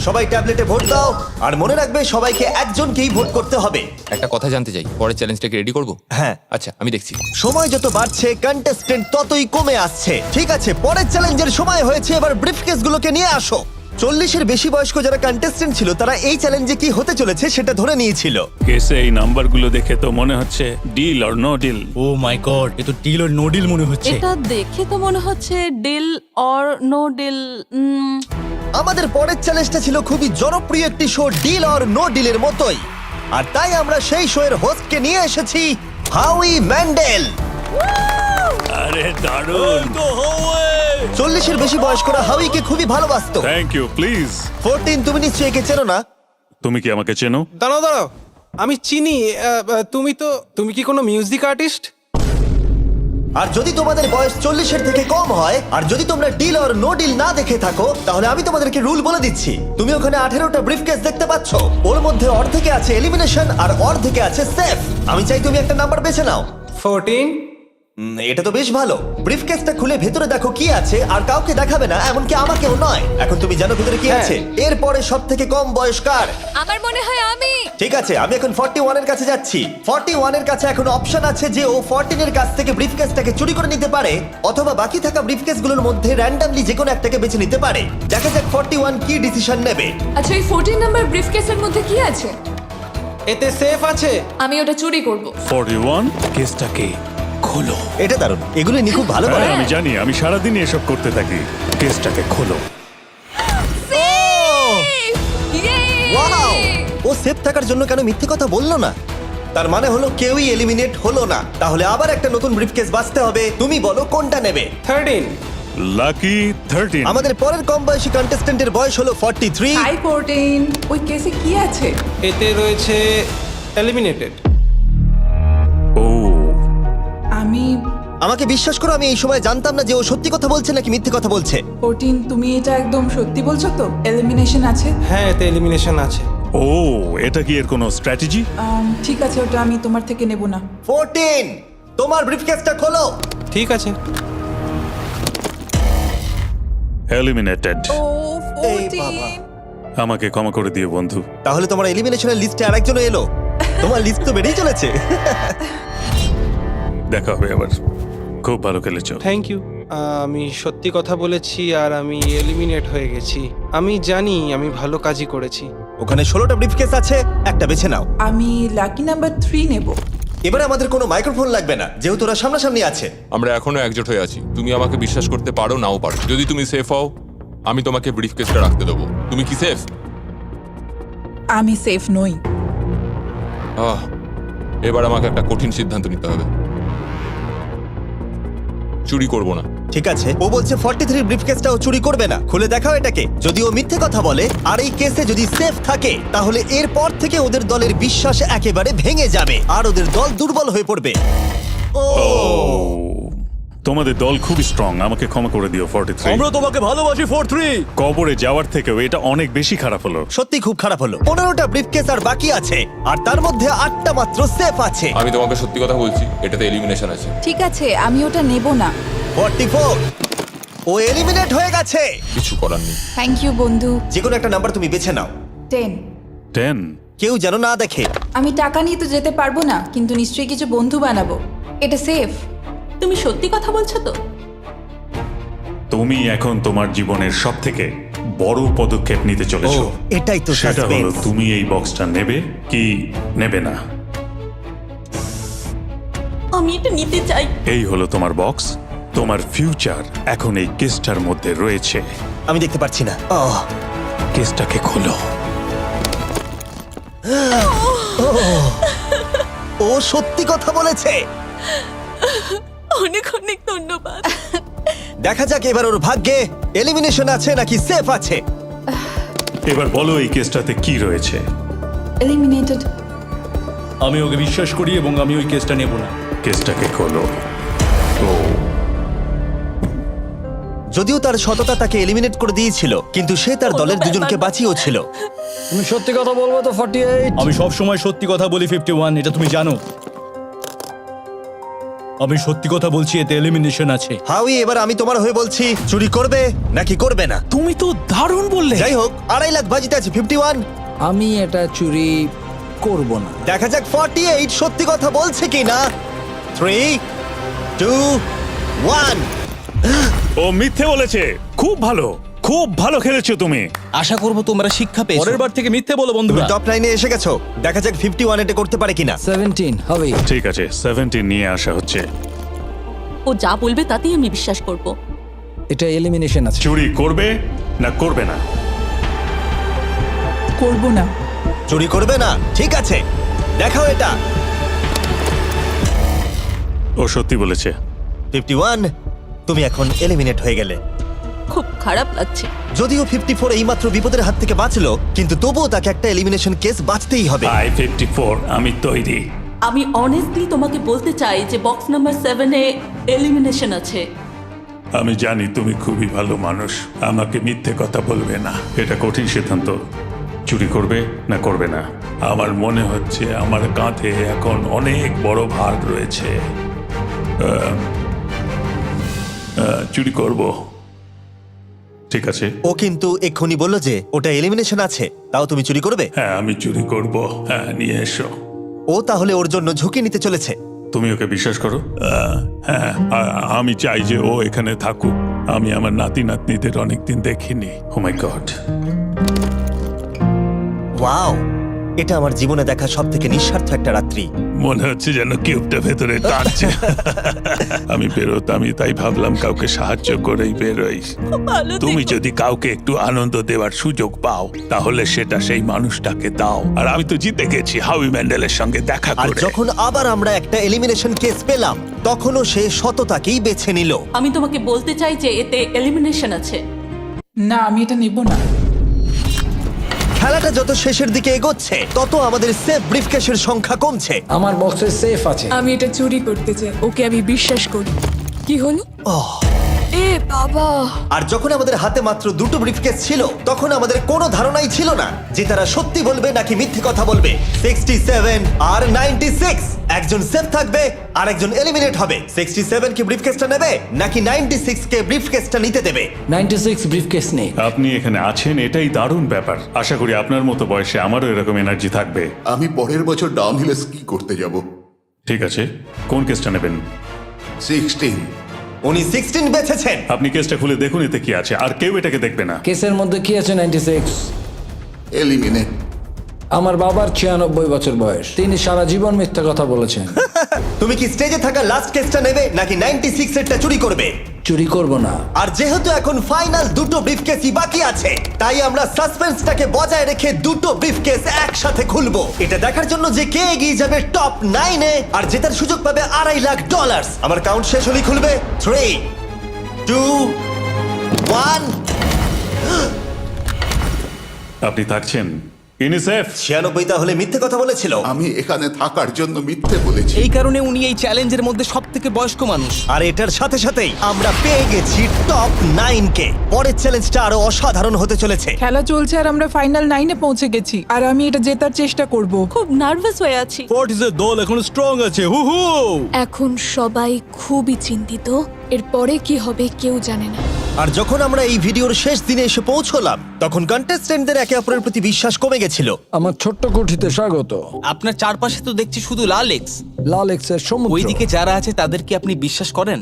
সবাই ট্যাবলেটে ভোট দাও, আর মনে রাখবে সবাইকে একজনকেই ভোট করতে হবে। একটা কথা জানতে চাই, পরের চ্যালেঞ্জটাকে রেডি করব? হ্যাঁ। আচ্ছা, আমি দেখছি। সময় যত বাড়ছে কন্টেস্টেন্ট ততই কমে আসছে। ঠিক আছে, পরের চ্যালেঞ্জের সময় হয়েছে, এবার ব্রিফকেসগুলোকে নিয়ে আসো। 40-এর বেশি বয়স্ক যারা কন্টেস্টেন্ট ছিল তারা এই চ্যালেঞ্জে কি হতে চলেছে সেটা ধরে নিয়েছিল। কেসে এই নাম্বারগুলো দেখে তো মনে হচ্ছে deal or no deal. Oh my God, এ তো ডিল আর নো ডিল মনে হচ্ছে। এটা দেখে তো মনে হচ্ছে ডিল অর নো ডিল। আমাদের পরের চ্যালেঞ্জটা ছিল খুবই জনপ্রিয় একটি শো, ডিল অর নো ডিলের মতোই, আর তাই আমরা সেই শো এর হোস্টকে নিয়ে এসেছি, হাউই ম্যান্ডেল। আরে দারুণ। 40-এর বেশি বয়স্করা হাউইকে খুবই ভালোবাসতো। Thank you, please. 14, তুমি নিশ্চয়ই একে চেনো না? তুমি কি আমাকে চেনো? দাঁড়াও, আমি চিনি। তুমি কি কোনো মিউজিক আর্টিস্ট? আর যদি তোমাদের বয়স 40-এর থেকে কম হয়, আর যদি তোমরা ডিল অর নো ডিল না দেখে থাকো, তাহলে আমি তোমাদেরকে রুল বলে দিচ্ছি। তুমি ওখানে 18টা ব্রিফকেস দেখতে পাচ্ছ, ওর মধ্যে অর্ধেকে আছে এলিমিনেশন আর অর্ধেকে আছে সেফ। আমি চাই তুমি একটা নাম্বার বেছে নাও। 14। এটা তো বেশ ভালো। ব্রিফকেসটা খুলে ভেতরে দেখো কি আছে, আর কাউকে দেখাবে না, এমনকি আমাকেও নয়। এখন তুমি জানো ভেতরে কি আছে। এরপরে সব থেকে কম বয়স কার? আমার মনে হয় আমি। ঠিক আছে, আমি এখন 41 এর কাছে যাচ্ছি। 41 এর কাছে এখন অপশন আছে যে ও 14 এর কাছ থেকে ব্রিফকেসটাকে চুরি করে নিতে পারে, অথবা বাকি থাকা ব্রিফকেসগুলোর মধ্যে র্যান্ডমলি যে কোনো একটাকে বেছে নিতে পারে। দেখা যাক 41 কি ডিসিশন নেবে। আচ্ছা, এই 14 নাম্বার ব্রিফকেসের মধ্যে কি আছে? এতে সেফ আছে। আমি ওটা চুরি করব। 41 কেসটাকে খোলো। এটা দারুণ, এগুলো নি খুব ভালো করে। হ্যাঁ, আমি জানি, আমি সারাদিন এসব করতে থাকি। কেসটাকে খোলো। ওয়াও! ও সেফ থাকার জন্য কেন মিথ্যে কথা বললো না? তার মানে হলো কেউই এলিমিনেট হলো না। তাহলে আবার একটা নতুন ব্রিফকেস বাছতে হবে। তুমি বলো কোনটা নেবে? 13। লাকি 13। আমাদের পরের কম বয়সী কন্টেস্ট্যান্টের বয়স হলো 43। হাই 14, ওই কেসে কি আছে? এতে রয়েছে এলিমিনেটেড। ও, আমাকে বিশ্বাস করো, আমি এই সময় জানতাম না যে ও সত্যি কথা বলছে নাকি মিথ্যে কথা বলছে। 14, তুমি এটা একদম সত্যি বলছো তো? এলিমিনেশন আছে? হ্যাঁ, এতে এলিমিনেশন আছে। ও, এটা কি এর কোনো স্ট্র্যাটেজি? ঠিক আছে, ওটা আমি তোমার থেকে নেব না। 14, তোমার ব্রিফকেসটা খোলো। ঠিক আছে। এলিমিনেটেড। ও এই বাবা। 14। আমাকে ক্ষমা করে দিও বন্ধু। তাহলে তোমার এলিমিনেশনের লিস্টে আরেকজন এলো। তোমার লিস্ট তো বেড়েই চলেছে। দেখা হবে আবার। খুব ভালো খেলেছো। Thank you. আমি সত্যি কথা বলেছি আর আমি এলিমিনেট হয়ে গেছি। আমি জানি আমি ভালো কাজই করেছি। ওখানে 16টা ব্রিফকেস আছে, একটা বেছে নাও। আমি লাকি নাম্বার 3 নেব। এবারে আমাদের কোনো মাইক্রোফোন লাগবে না, যেহেতু ওরা সামনাসামনি আছে। আমরা এখনো একজোট হয়ে আছি। তুমি আমাকে বিশ্বাস করতে পারো, নাও পারো। যদি তুমি সেফ হও, আমি তোমাকে ব্রিফকেসটা রাখতে দেবো। তুমি কি সেফ? আমি সেফ নই। এবার আমাকে একটা কঠিন সিদ্ধান্ত নিতে হবে। চুরি করব না। ঠিক আছে, ও বলছে 43 ব্রিফকেসটাও চুরি করবে না। খুলে দেখাও এটাকে। যদি ও মিথ্যে কথা বলে আর এই কেসে যদি সেফ থাকে, তাহলে এরপর থেকে ওদের দলের বিশ্বাস একেবারে ভেঙে যাবে আর ওদের দল দুর্বল হয়ে পড়বে। ও তোমাদের দল খুবই স্ট্রং, আমাকে ক্ষমা করে দিও 43। আমরা তোমাকে ভালোবাসি 43। কবরে যাওয়ার থেকেও এটা অনেক বেশি খারাপ হলো। সত্যি খুব খারাপ হলো। 15টা ব্রিফকেস আর বাকি আছে, আর তার মধ্যে 8টা মাত্র সেফ আছে। আমি তোমাকে সত্যি কথা বলছি, এটাতে এলিমিনেশন আছে। ঠিক আছে, আমি ওটা নেব না। 44, ও এলিমিনেট হয়ে গেছে। কিছু করার নেই। থ্যাংক ইউ বন্ধু। যে কোনো একটা নাম্বার তুমি বেছে নাও। 10। 10। কেউ যেন না দেখে। আমি টাকা নিয়ে তো যেতে পারবো না, কিন্তু নিশ্চয়ই কিছু বন্ধু বানাবো। এটা সেফ। তুমি সত্যি কথা বলছো তো? তুমি এখন তোমার জীবনের সবথেকে বড় পদক্ষেপ নিতে চলেছো। ও, এটাই তো সেটা হলো সাসপেন্স। তুমি এই বক্সটা নেবে কি নেবে না। আমি এটা নিতে চাই। এই হলো তোমার বক্স। তোমার ফিউচার এখন এই কেসটার মধ্যে রয়েছে। আমি দেখতে পাচ্ছি না। কেসটাকে খোলো। ও সত্যি কথা বলেছে। অনেক অনেক ধন্যবাদ। দেখা যাক এবার ওর ভাগ্যে এলিমিনেশন আছে নাকি সেফ আছে। এবার বলো এই কেসটাতে কি রয়েছে। এলিমিনেটেড। আমি ওকে বিশ্বাস করি এবং আমি ওই কেসটা নেব না। কেসটাকে খোলো। ও যদিও তার সততা তাকে এলিমিনেট করে দিয়েছিল, কিন্তু সে তার দলের দুজনকে বাঁচিয়েও ছিল। তুমি সত্যি কথা বলবো তো 48? আমি সব সময় সত্যি কথা বলি 51, এটা তুমি জানো। আমি সত্যি কথা বলছি, এতে এলিমিনেশন আছে। হাউই, এবার আমি তোমার হয়ে বলছি, চুরি করবে নাকি করবে না? তুমি তো দারুণ বললে। যাই হোক, 2.5 লাখ বাজিতে আছে 51। আমি এটা চুরি করব না। দেখা যাক 48 সত্যি কথা বলছে কিনা। 3, 2, 1। ও মিথ্যে বলেছে। খুব ভালো, খুব ভালো খেলেছো তুমি। আশা করব তোমরা শিক্ষা পেয়েছো। পরের বার থেকে মিথ্যে বলো তুমি বন্ধুরা। টপ লাইনে এসে গেছো। দেখা যাক 51 এটা করতে পারে কিনা। 17 হবে। ঠিক আছে, 17 নিয়ে আসা হচ্ছে। ও যা বলবে তাতেই আমি বিশ্বাস করব। এটা এলিমিনেশন আছে। চুরি করবে না করবে না? করব না। চুরি করবে না? ঠিক আছে, দেখাও এটা। ও সত্যি বলেছে। 51, তুমি এখন এলিমিনেট হয়ে গেলে। খুব খারাপ লাগছে। যদিও 54 এইমাত্র বিপদের হাত থেকে বাঁচলো, কিন্তু তবুও তাকে একটা এলিমিনেশন কেস বাঁচতেই হবে। I-54, আমি তৈরি। আমি অনেস্টলি তোমাকে বলতে চাই যে বক্স নাম্বার 7-এ এলিমিনেশন আছে। আমি জানি তুমি খুবই ভালো মানুষ, আমাকে মিথ্যে কথা বলবে না। এটা কঠিন সিদ্ধান্ত, চুরি করবে না করবে না। আমার মনে হচ্ছে আমার কাঁধে এখন অনেক বড় ভার রয়েছে। চুরি করব। ঠিক আছে। ও কিন্তু এক্ষুনি বললো যে ওটা এলিমিনেশন আছে, তাও তুমি চুরি করবে? হ্যাঁ, আমি চুরি করব। হ্যাঁ, নিয়ে এসো। ও তাহলে ওর জন্য ঝুঁকি নিতে চলেছে। তুমি ওকে বিশ্বাস করো? হ্যাঁ, আমি চাই যে ও এখানে থাকুক। আমি আমার নাতি নাতনিদের অনেকদিন দেখিনি। ও মাই গড। ওয়াও, এটা আমার জীবনে দেখা সবথেকে নিঃস্বার্থ একটা রাত্রি। মনে হচ্ছে যেন কিউবটা ভেতরে টানছে। আমি বেরোতামই, তাই ভাবলাম কাউকে সাহায্য করেই বেরোই। তুমি যদি কাউকে একটু আনন্দ দেওয়ার সুযোগ পাও, তাহলে সেটা সেই মানুষটাকে দাও। আর আমি তো জিতে গেছি হাউই ম্যান্ডেলের সঙ্গে দেখা আর করে। যখন আবার আমরা একটা এলিমিনেশন কেস পেলাম, তখনও সে সততাকেই বেছে নিল। আমি তোমাকে বলতে চাই যে এতে এলিমিনেশন আছে। না, আমি এটা নেব না। খেলাটা যত শেষের দিকে এগোচ্ছে, তত আমাদের সেফ ব্রিফকেসের সংখ্যা কমছে। আমার বক্সে সেফ আছে। আমি এটা চুরি করতে চাই। ওকে আমি বিশ্বাস করি। কি হলো? এ বাবা! আর যখন আমাদের হাতে মাত্র 2টো ব্রিফকেস ছিল, তখন আমাদের কোনো ধারণাই ছিল না যে তারা সত্যি বলবে নাকি মিথ্যে কথা বলবে। 67 আর 96, একজন সেফ থাকবে আর একজন এলিমিনেট হবে। 67 কি ব্রিফকেসটা নেবে নাকি 96 কে ব্রিফকেসটা নিতে দেবে? 96 ব্রিফকেস নেই। আপনি এখানে আছেন, এটাই দারুণ ব্যাপার। আশা করি আপনার মতো বয়সে আমারও এরকম এনার্জি থাকবে। আমি পরের বছর ডাউনহিলে স্কি করতে যাব। ঠিক আছে, কোন কেসটা নেবেন? 16। উনি 16 বেছেছেন। আপনি কেসটা খুলে দেখুন এতে কি আছে, আর কেউ এটাকে দেখবে না। কেসের মধ্যে কি আছে? 96। এলিমিনেট। আমার বাবার 96 বছর বয়স। তিনি সারা জীবন মিথ্যা কথা বলেছেন। তুমি কি স্টেজে থাকা লাস্ট কেসটা নেবে নাকি 96 এরটা চুরি করবে? চুরি করব না। আর যেহেতু এখন ফাইনাল 2টো ব্রিফকেসই বাকি আছে, তাই আমরা সাসপেন্সটাকে বজায় রেখে 2টো ব্রিফকেস একসাথে খুলবো। এটা দেখার জন্য যে কে এগিয়ে যাবে টপ 9-এ আর জেতার সুযোগ পাবে $2.5 লাখ। আমার কাউন্ট শেষ হলেই খুলবে। 3, 2, 1। আপনি থাকছেন? ইউনিসেফ 96 তাহলে মিথ্যে কথা বলেছিল। আমি এখানে থাকার জন্য মিথ্যে বলেছি। এই কারণে উনি এই চ্যালেঞ্জের মধ্যে সব থেকে বয়স্ক মানুষ। আর এটার সাথে সাথেই আমরা পেয়ে গেছি টপ 9 কে। পরের চ্যালেঞ্জটা আরো অসাধারণ হতে চলেছে। খেলা চলছে আর আমরা ফাইনাল 9-এ পৌঁছে গেছি আর আমি এটা জেতার চেষ্টা করব। খুব নার্ভাস হয়ে আছি। ফর্টিসের দল এখন স্ট্রং আছে। হু হু। এখন সবাই খুবই চিন্তিত, এরপরে কি হবে কেউ জানে না। আর যখন আমরা এই ভিডিওর শেষ দিনে এসে পৌঁছলাম তখন কন্টেস্টেন্টদের একে অপরের প্রতি বিশ্বাস কমে গেছিল। আমার ছোট্ট কুঠিতে স্বাগত। আপনার চারপাশে তো দেখছি শুধু লাল এক্স। লাল এক্সের সমুদ্র। ওইদিকে যারা আছে তাদের কি আপনি বিশ্বাস করেন?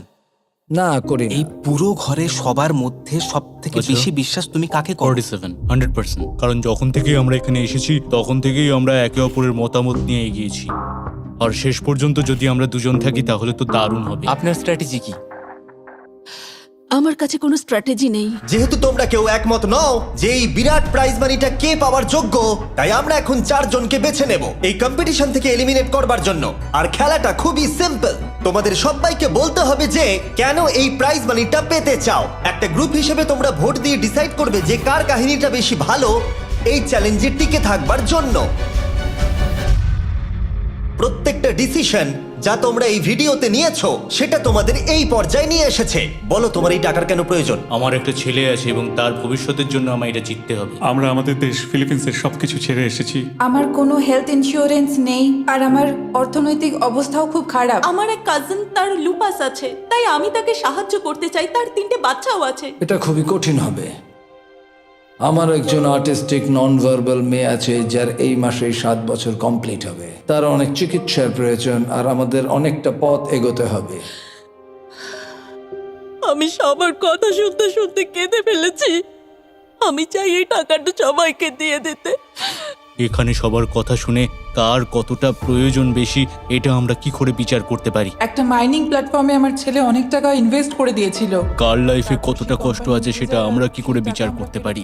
না করি না। এই পুরো ঘরে সবার মধ্যে সব থেকে বেশি বিশ্বাস তুমি কাকে করো? 47 100%। কারণ যখন থেকেই আমরা এখানে এসেছি তখন থেকেই আমরা একে অপরের মতামত নিয়ে এগিয়েছি। আর শেষ পর্যন্ত যদি আমরা দুজন থাকি তাহলে তো দারুণ হবে। আপনার স্ট্র্যাটেজি কি? আমার কাছে কোনো স্ট্র্যাটেজি নেই। যেহেতু তোমরা কেউ একমত নও যে এই বিরাট প্রাইজ মানিটা কে পাওয়ার যোগ্য, তাই আমরা এখন 4 জনকে বেছে নেব এই কম্পিটিশন থেকে এলিমিনেট করবার জন্য। আর খেলাটা খুবই সিম্পল। তোমাদের সবাইকে বলতে হবে যে কেন এই প্রাইজ মানিটা পেতে চাও। একটা গ্রুপ হিসেবে তোমরা ভোট দিয়ে ডিসাইড করবে যে কার কাহিনীটা বেশি ভালো এই চ্যালেঞ্জে টিকে থাকবার জন্য। প্রত্যেকটা ডিসিশন যা তোমরা এই ভিডিওতে নিয়েছো সেটা তোমাদের এই পর্যায়ে নিয়ে এসেছে। বলো তোমার এই টাকার কেন প্রয়োজন? আমার একটা ছেলে আছে এবং তার ভবিষ্যতের জন্য আমার এটা জিততে হবে। আমরা আমাদের দেশ ফিলিপিন্সের সবকিছু ছেড়ে এসেছি। আমার কোনো হেলথ ইন্স্যুরেন্স নেই আর আমার অর্থনৈতিক অবস্থাও খুব খারাপ। আমার এক কাজিন, তার লুপাস আছে, তাই আমি তাকে সাহায্য করতে চাই। তার 3টে বাচ্চাও আছে। এটা খুবই কঠিন হবে। আমার একজন আর্টিস্টিক নন ভার্বাল মেয়ে আছে যার এই মাসেই 7 বছর কমপ্লিট হবে। তার অনেক চিকিৎসার প্রয়োজন আর আমাদের অনেকটা পথ এগোতে হবে। আমি সবার কথা শুনতে শুনতে কেঁদে ফেলেছি। আমি চাই এই টাকাটা সবাইকে দিয়ে দিতে। এখানে সবার কথা শুনে কার কতটা প্রয়োজন বেশি এটা আমরা কি করে বিচার করতে পারি? একটা মাইনিং প্ল্যাটফর্মে আমার ছেলে অনেক টাকা ইনভেস্ট করে দিয়েছিল। কার লাইফে কতটা কষ্ট আছে সেটা আমরা কি করে বিচার করতে পারি?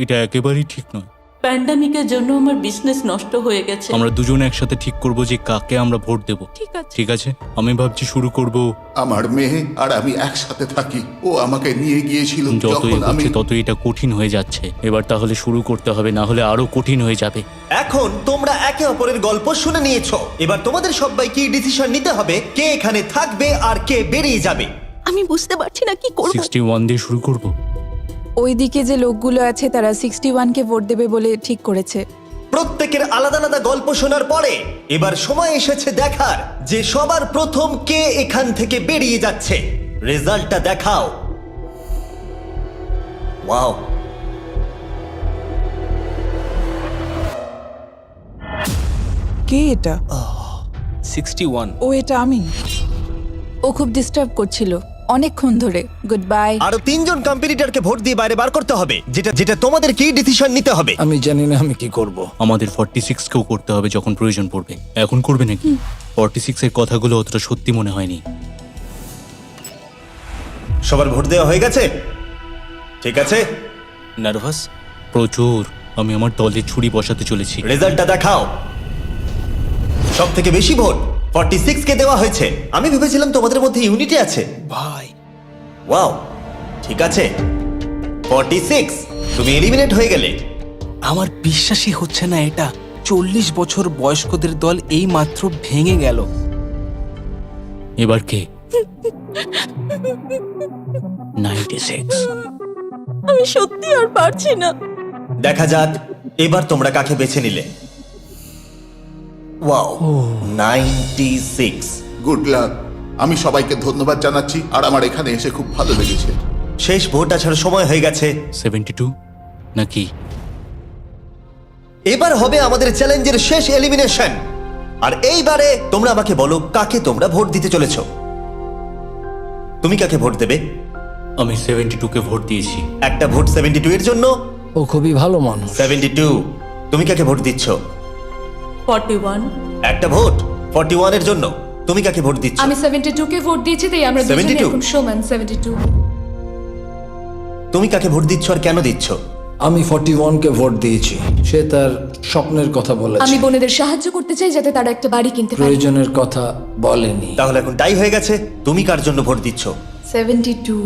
এটা একেবারেই ঠিক নয়। প্যান্ডামিকের জন্য আমার বিজনেস নষ্ট হয়ে গেছে। আমরা দুজন একসাথে ঠিক করব যে কাকে আমরা ভোট দেব। ঠিক আছে, আমি ভাবছি শুরু করব। আমার মেয়ে আর আমি একসাথে থাকি। ও আমাকে নিয়ে গিয়েছিল যত যখন আমি এগোচ্ছে তত এটা কঠিন হয়ে যাচ্ছে। এবার তাহলে শুরু করতে হবে, না হলে আরো কঠিন হয়ে যাবে। এখন তোমরা একে অপরের গল্প শুনে নিয়েছো। এবার তোমাদের সবাইকে ডিসিশন নিতে হবে কে এখানে থাকবে আর কে বেরিয়ে যাবে। আমি বুঝতে পারছি না কি করব। 61 দিয়ে শুরু করব। ওইদিকে যে লোকগুলো আছে তারা 61-কে ভোট দেবে বলে ঠিক করেছে। প্রত্যেকের আলাদা আলাদা গল্প শোনার পরে এবার সময় এসেছে দেখার যে সবার প্রথম কে এখান থেকে বেরিয়ে যাচ্ছে। রেজাল্টটা দেখাও। ওয়াও, কে এটা? 61। ও এটা আমি। ও খুব ডিস্টার্ব করছিল অনেকক্ষণ ধরে। Good bye. আরো 3 জন কম্পিটিটরকে ভোট দিয়ে বাইরে বার করতে হবে, যেটা তোমাদের কি ডিসিশন নিতে হবে। আমি জানি না আমি কি করব। আমাদের 46 কেও করতে হবে যখন প্রয়োজন পড়বে। এখন করবে নাকি? 46 এর কথাগুলো অতটা সত্যি মনে হয়নি। সবার ভোট দেওয়া হয়ে গেছে? ঠিক আছে। নার্ভাস? প্রচুর। আমি আমার দলে ছুরি বসাতে চলেছি। রেজাল্টটা দেখাও। সব থেকে বেশি ভোট 46 কে দেওয়া হয়েছে। আমি ভেবেছিলাম তোমাদের মধ্যে ইউনিটি আছে। ভাই, ওয়াও, ঠিক আছে। 46, তুমি এলিমিনেট হয়ে গেলে। আমার বিশ্বাসই হচ্ছে না এটা। 40 বছর বয়স্কদের দল এই মাত্র ভেঙে গেল। এবার কে? 96। আমি সত্যি আর পারছি না। দেখা যাক এবার তোমরা কাকে বেছে নিলে। ওয়াও, 96। Good luck. আমি সবাইকে ধন্যবাদ জানাচ্ছি আর আমার এখানে এসে খুব ভালো লেগেছে। শেষ ভোট আসার সময় হয়ে গেছে। 72 নাকি? এবার হবে আমাদের চ্যালেঞ্জের শেষ এলিমিনেশন। আর এইবারে তোমরা আমাকে বলো কাকে তোমরা ভোট দিতে চলেছো। তুমি কাকে ভোট দেবে? আমি 72 কে ভোট দিয়েছি। একটা ভোট 72 এর জন্য। ও খুবই ভালো মানুষ। 72। তুমি কাকে ভোট দিচ্ছ? 41। একটা ভোট 41 এর জন্য। তুমি কাকে ভোট দিচ্ছ? আমি 72 কে ভোট দিয়েছি, তাই আমরা দুজনে 72? এখন সমান। 72। তুমি কাকে ভোট দিচ্ছ আর কেন দিচ্ছ? আমি 41-কে ভোট দিয়েছি। সে তার স্বপ্নের কথা বলেছে। আমি বোনেদের সাহায্য করতে চাই যাতে তারা একটা বাড়ি কিনতে পারে। প্রয়োজনের কথা বলেনি। তাহলে এখন টাই হয়ে গেছে। তুমি কার জন্য ভোট দিচ্ছ? 72।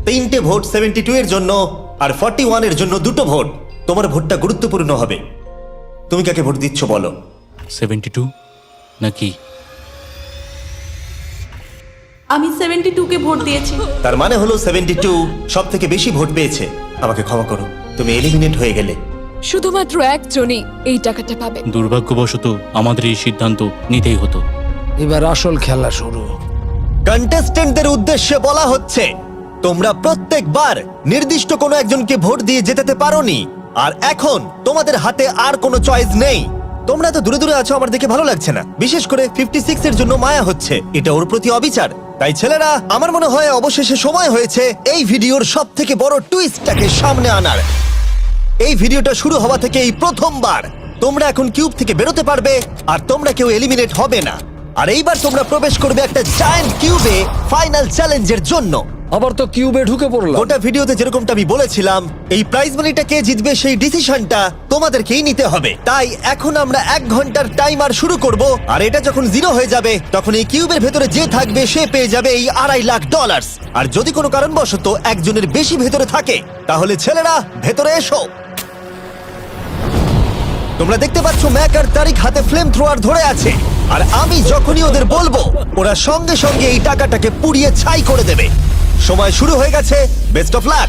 3টে ভোট 72 এর জন্য আর 41 এর জন্য 2টো ভোট। তোমার ভোটটা গুরুত্বপূর্ণ হবে। তুমি কাকে ভোট দিচ্ছ বলো? 72 নাকি? আমি 72 কে ভোট দিয়েছি। তার মানে হলো 72 সব থেকে বেশি ভোট পেয়েছে। আমাকে ক্ষমা করো, তুমি এলিমিনেট হয়ে গেলে। শুধুমাত্র একজনই এই টাকাটা পাবে। দুর্ভাগ্যবশত আমাদের এই সিদ্ধান্ত নিতেই হতো। এবার আসল খেলা শুরু। কন্টেস্টেন্টদের উদ্দেশ্যে বলা হচ্ছে, তোমরা প্রত্যেকবার নির্দিষ্ট কোনো একজনকে ভোট দিয়ে জেতাতে পারোনি, আর এখন তোমাদের হাতে আর কোনো চয়েস নেই। তোমরা তো দূরে দূরে আছো, আমার দেখে ভালো লাগছে না। বিশেষ করে 56 এর জন্য মায়া হচ্ছে, এটা ওর প্রতি অবিচার। তাই ছেলেরা, আমার মনে হয় অবশেষে সময় হয়েছে এই ভিডিওর সব থেকে বড় টুইস্টটাকে সামনে আনার। এই ভিডিওটা শুরু হওয়া থেকে এই প্রথমবার তোমরা এখন কিউব থেকে বেরোতে পারবে, আর তোমরা কেউ এলিমিনেট হবে না। আর এইবার তোমরা প্রবেশ করবে একটা জায়ান্ট কিউবে ফাইনাল চ্যালেঞ্জের জন্য। আবার তো কিউবে ঢুকে পড়লাম। গোটা ভিডিওতে যেরকমটা আমি বলেছিলাম, এই প্রাইজ মানিটা কে জিতবে সেই ডিসিশনটা তোমাদেরকেই নিতে হবে। তাই এখন আমরা 1 ঘন্টার টাইমার শুরু করব, আর এটা যখন 0 হয়ে যাবে তখন এই কিউবের ভেতরে যে থাকবে সে পেয়ে যাবে এই $2.5 লাখ। আর যদি কোনো কারণবশত একজনের বেশি ভেতরে থাকে, তাহলে ছেলেরা ভেতরে এসো। তোমরা দেখতে পাচ্ছ ম্যাক আর তারিক হাতে ফ্লেম থ্রোয়ার ধরে আছে, আর আমি যখনই ওদের বলবো ওরা সঙ্গে সঙ্গে এই টাকাটাকে পুড়িয়ে ছাই করে দেবে। সময় শুরু হয়ে গেছে, বেস্ট অফ লাক।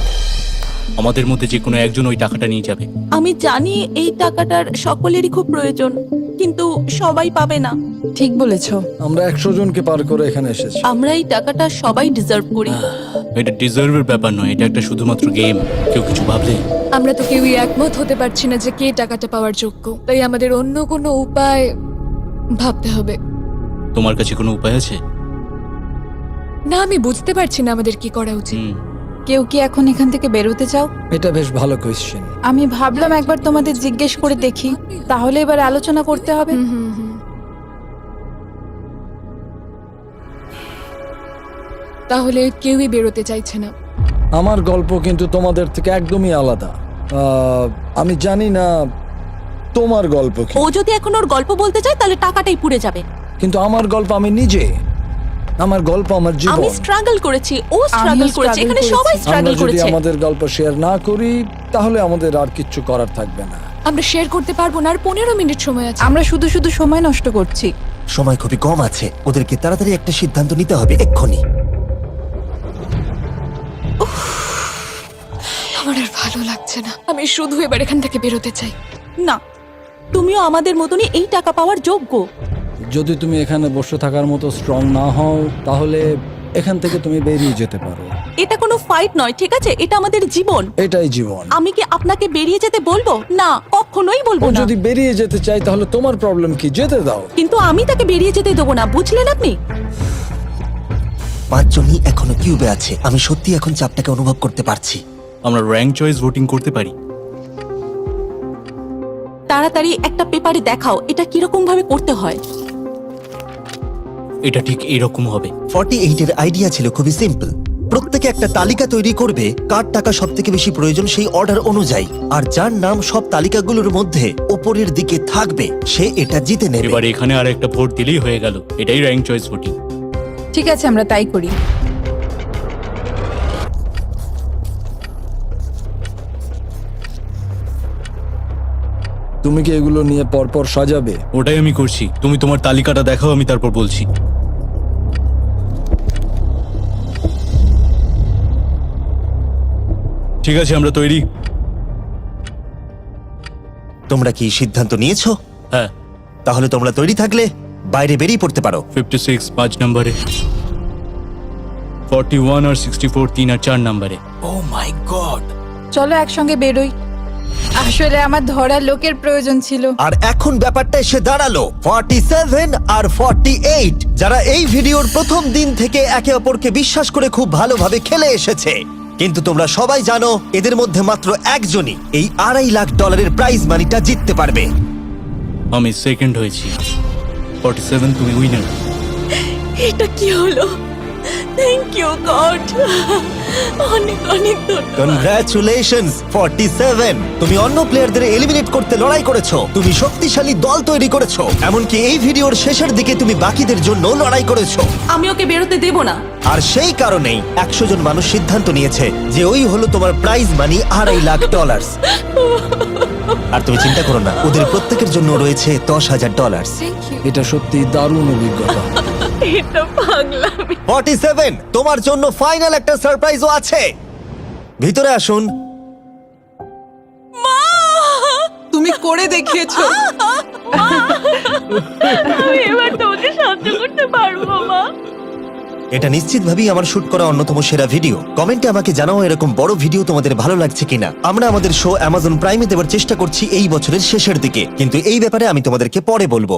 আমাদের মধ্যে যে কোনো একজন ওই টাকাটা নিয়ে যাবে। আমি জানি এই টাকাটার সকলেরই খুব প্রয়োজন, কিন্তু সবাই পাবে না। ঠিক বলেছো। আমরা 100 জনকে পার করে এখানে এসেছি। আমরা এই টাকাটা সবাই ডিজার্ভ করি। এটা ডিজার্ভের ব্যাপার নয়, এটা একটা শুধুমাত্র গেম। কেউ কিছু ভাবলে? আমরা তো কেউই একমত হতে পারছি না যে কে টাকাটা পাওয়ার যোগ্য, তাই আমাদের অন্য কোনো উপায় ভাবতে হবে। তোমার কাছে কোনো উপায় আছে? না, আমি বুঝতে পারছি না আমাদের কি করা উচিত। কেউ কি এখন এখান থেকে বেরোতে চাও? এটা বেশ ভালো কোয়েশ্চেন। আমি ভাবলাম একবার তোমাদের জিজ্ঞেস করে দেখি, তাহলে এবার আলোচনা করতে হবে। তাহলে কেউই বেরোতে চাইছে না। আমার গল্প কিন্তু তোমাদের থেকে একদমই আলাদা। আমি জানি না তোমার গল্প কি, ও যদি এখন ওর গল্প বলতে চায় তাহলে টাকাটাই পুড়ে যাবে। কিন্তু আমার গল্প আমি নিজে, আমার গল্প আমার জীবন। আমি স্ট্রাগল করেছি, ও স্ট্রাগল করেছে, এখানে সবাই আমরা স্ট্রাগল যদি করেছে। আমাদের গল্প শেয়ার না করি তাহলে আমাদের আর কিচ্ছু করার থাকবে না। আমরা শেয়ার করতে পারবো না, আর 15 মিনিট সময় আছে। আমরা শুধু শুধু সময় নষ্ট করছি। সময় খুবই কম আছে, ওদেরকে তাড়াতাড়ি একটা সিদ্ধান্ত নিতে হবে এক্ষুনি। আমার আর ভালো লাগছে না, আমি শুধু এবার এখান থেকে বেরোতে চাই। না, তুমিও আমাদের মতনই এই টাকা পাওয়ার যোগ্য। যদি তুমি এখানে বসে থাকার মতো স্ট্রং না হও তাহলে এখান থেকে তুমি বেরিয়ে যেতে পারো। এটা কোনো ফাইট নয়, ঠিক আছে? এটা আমাদের জীবন। এটাই জীবন। আমি কি আপনাকে বেরিয়ে যেতে বলবো? না, কখনোই বলবো ও না। যদি বেরিয়ে যেতে চাই তাহলে তোমার প্রবলেম কি? যেতে দাও। কিন্তু আমি তাকে বেরিয়ে যেতে দেবো না, বুঝলেন আপনি? 5 জনই এখনো কিউবে আছে। আমি সত্যি এখন চাপটাকে অনুভব করতে পারছি। আমরা র্যাঙ্ক চয়েস ভোটিং করতে পারি। তাড়াতাড়ি একটা পেপারে দেখাও এটা কিরকম ভাবে করতে হয়। এটা ঠিক এরকম হবে। 48 এর আইডিয়া ছিল খুবই সিম্পল। প্রত্যেকে একটা তালিকা তৈরি করবে কার টাকা সব থেকে বেশি প্রয়োজন সেই অর্ডার অনুযায়ী, আর যার নাম সব তালিকাগুলোর মধ্যে উপরের দিকে থাকবে সে এটা জিতে নেবে। এবার এখানে আর একটা ভোট দিলেই হয়ে গেল। এটাই র্যাঙ্ক চয়েস ভোটিং। ঠিক আছে, আমরা তাই করি। তুমি কি এগুলো নিয়ে পরপর সাজাবে? ওটাই আমি করছি। তুমি তোমার তালিকাটা দেখাও, আমি তারপর বলছি। ঠিক আছে, আমরা তৈরি। তোমরা কি সিদ্ধান্ত নিয়েছো? হ্যাঁ। তাহলে তোমরা তৈরি থাকলে বাইরে বেরিয়ে পড়তে পারো। 56 5 নম্বরে, 41 আর 64 3 আর 4 নম্বরে। ও মাই গড! চলো একসঙ্গে বেরোই। আসলে আমার ধরার লোকের প্রয়োজন ছিল। আর এখন ব্যাপারটা এসে দাঁড়ালো 47 আর 48, যারা এই ভিডিওর প্রথম দিন থেকে একে অপরকে বিশ্বাস করে খুব ভালোভাবে খেলে এসেছে। কিন্তু তোমরা সবাই জানো এদের মধ্যে মাত্র একজনই এই $2.5 লাখ প্রাইজ মানিটা জিততে পারবে। আমি সেকেন্ড হয়েছি। 47 তুমি উইনার। এটা কি হলো? থ্যাংক ইউ গড, অনেক অনেক ধন্যবাদ। কনগ্রাচুলেশনস 47। তুমি অন্য প্লেয়ারদের এলিমিনেট করতে লড়াই করেছো, তুমি শক্তিশালী দল তৈরি করেছো, এমনকি এই ভিডিওর শেষের দিকে তুমি বাকিদের জন্য লড়াই করেছো। আমি ওকে বেরোতে দেব না। আর সেই কারণেই 100 জন মানুষ সিদ্ধান্ত নিয়েছে যে ওই হলো তোমার প্রাইজ মানি $2.5 লাখ। আর তুমি চিন্তা করো না, ওদের প্রত্যেকের জন্য রয়েছে $10,000। Thank you. এটা সত্যি দারুণ অভিজ্ঞতা। এটা পাগলামি। 47, তোমার জন্য ফাইনাল একটা সারপ্রাইজও আছে। ভিতরে আসুন। তুমি করে দেখিয়েছো। আমি এবার তোমাকে সাহায্য করতে পারবো মা। এটা নিশ্চিতভাবেই আমার শুট করা অন্যতম সেরা ভিডিও। কমেন্টে আমাকে জানাও এরকম বড় ভিডিও তোমাদের ভালো লাগছে কিনা। আমরা আমাদের শো অ্যামাজন প্রাইমে দেওয়ার চেষ্টা করছি এই বছরের শেষের দিকে, কিন্তু এই ব্যাপারে আমি তোমাদেরকে পরে বলবো।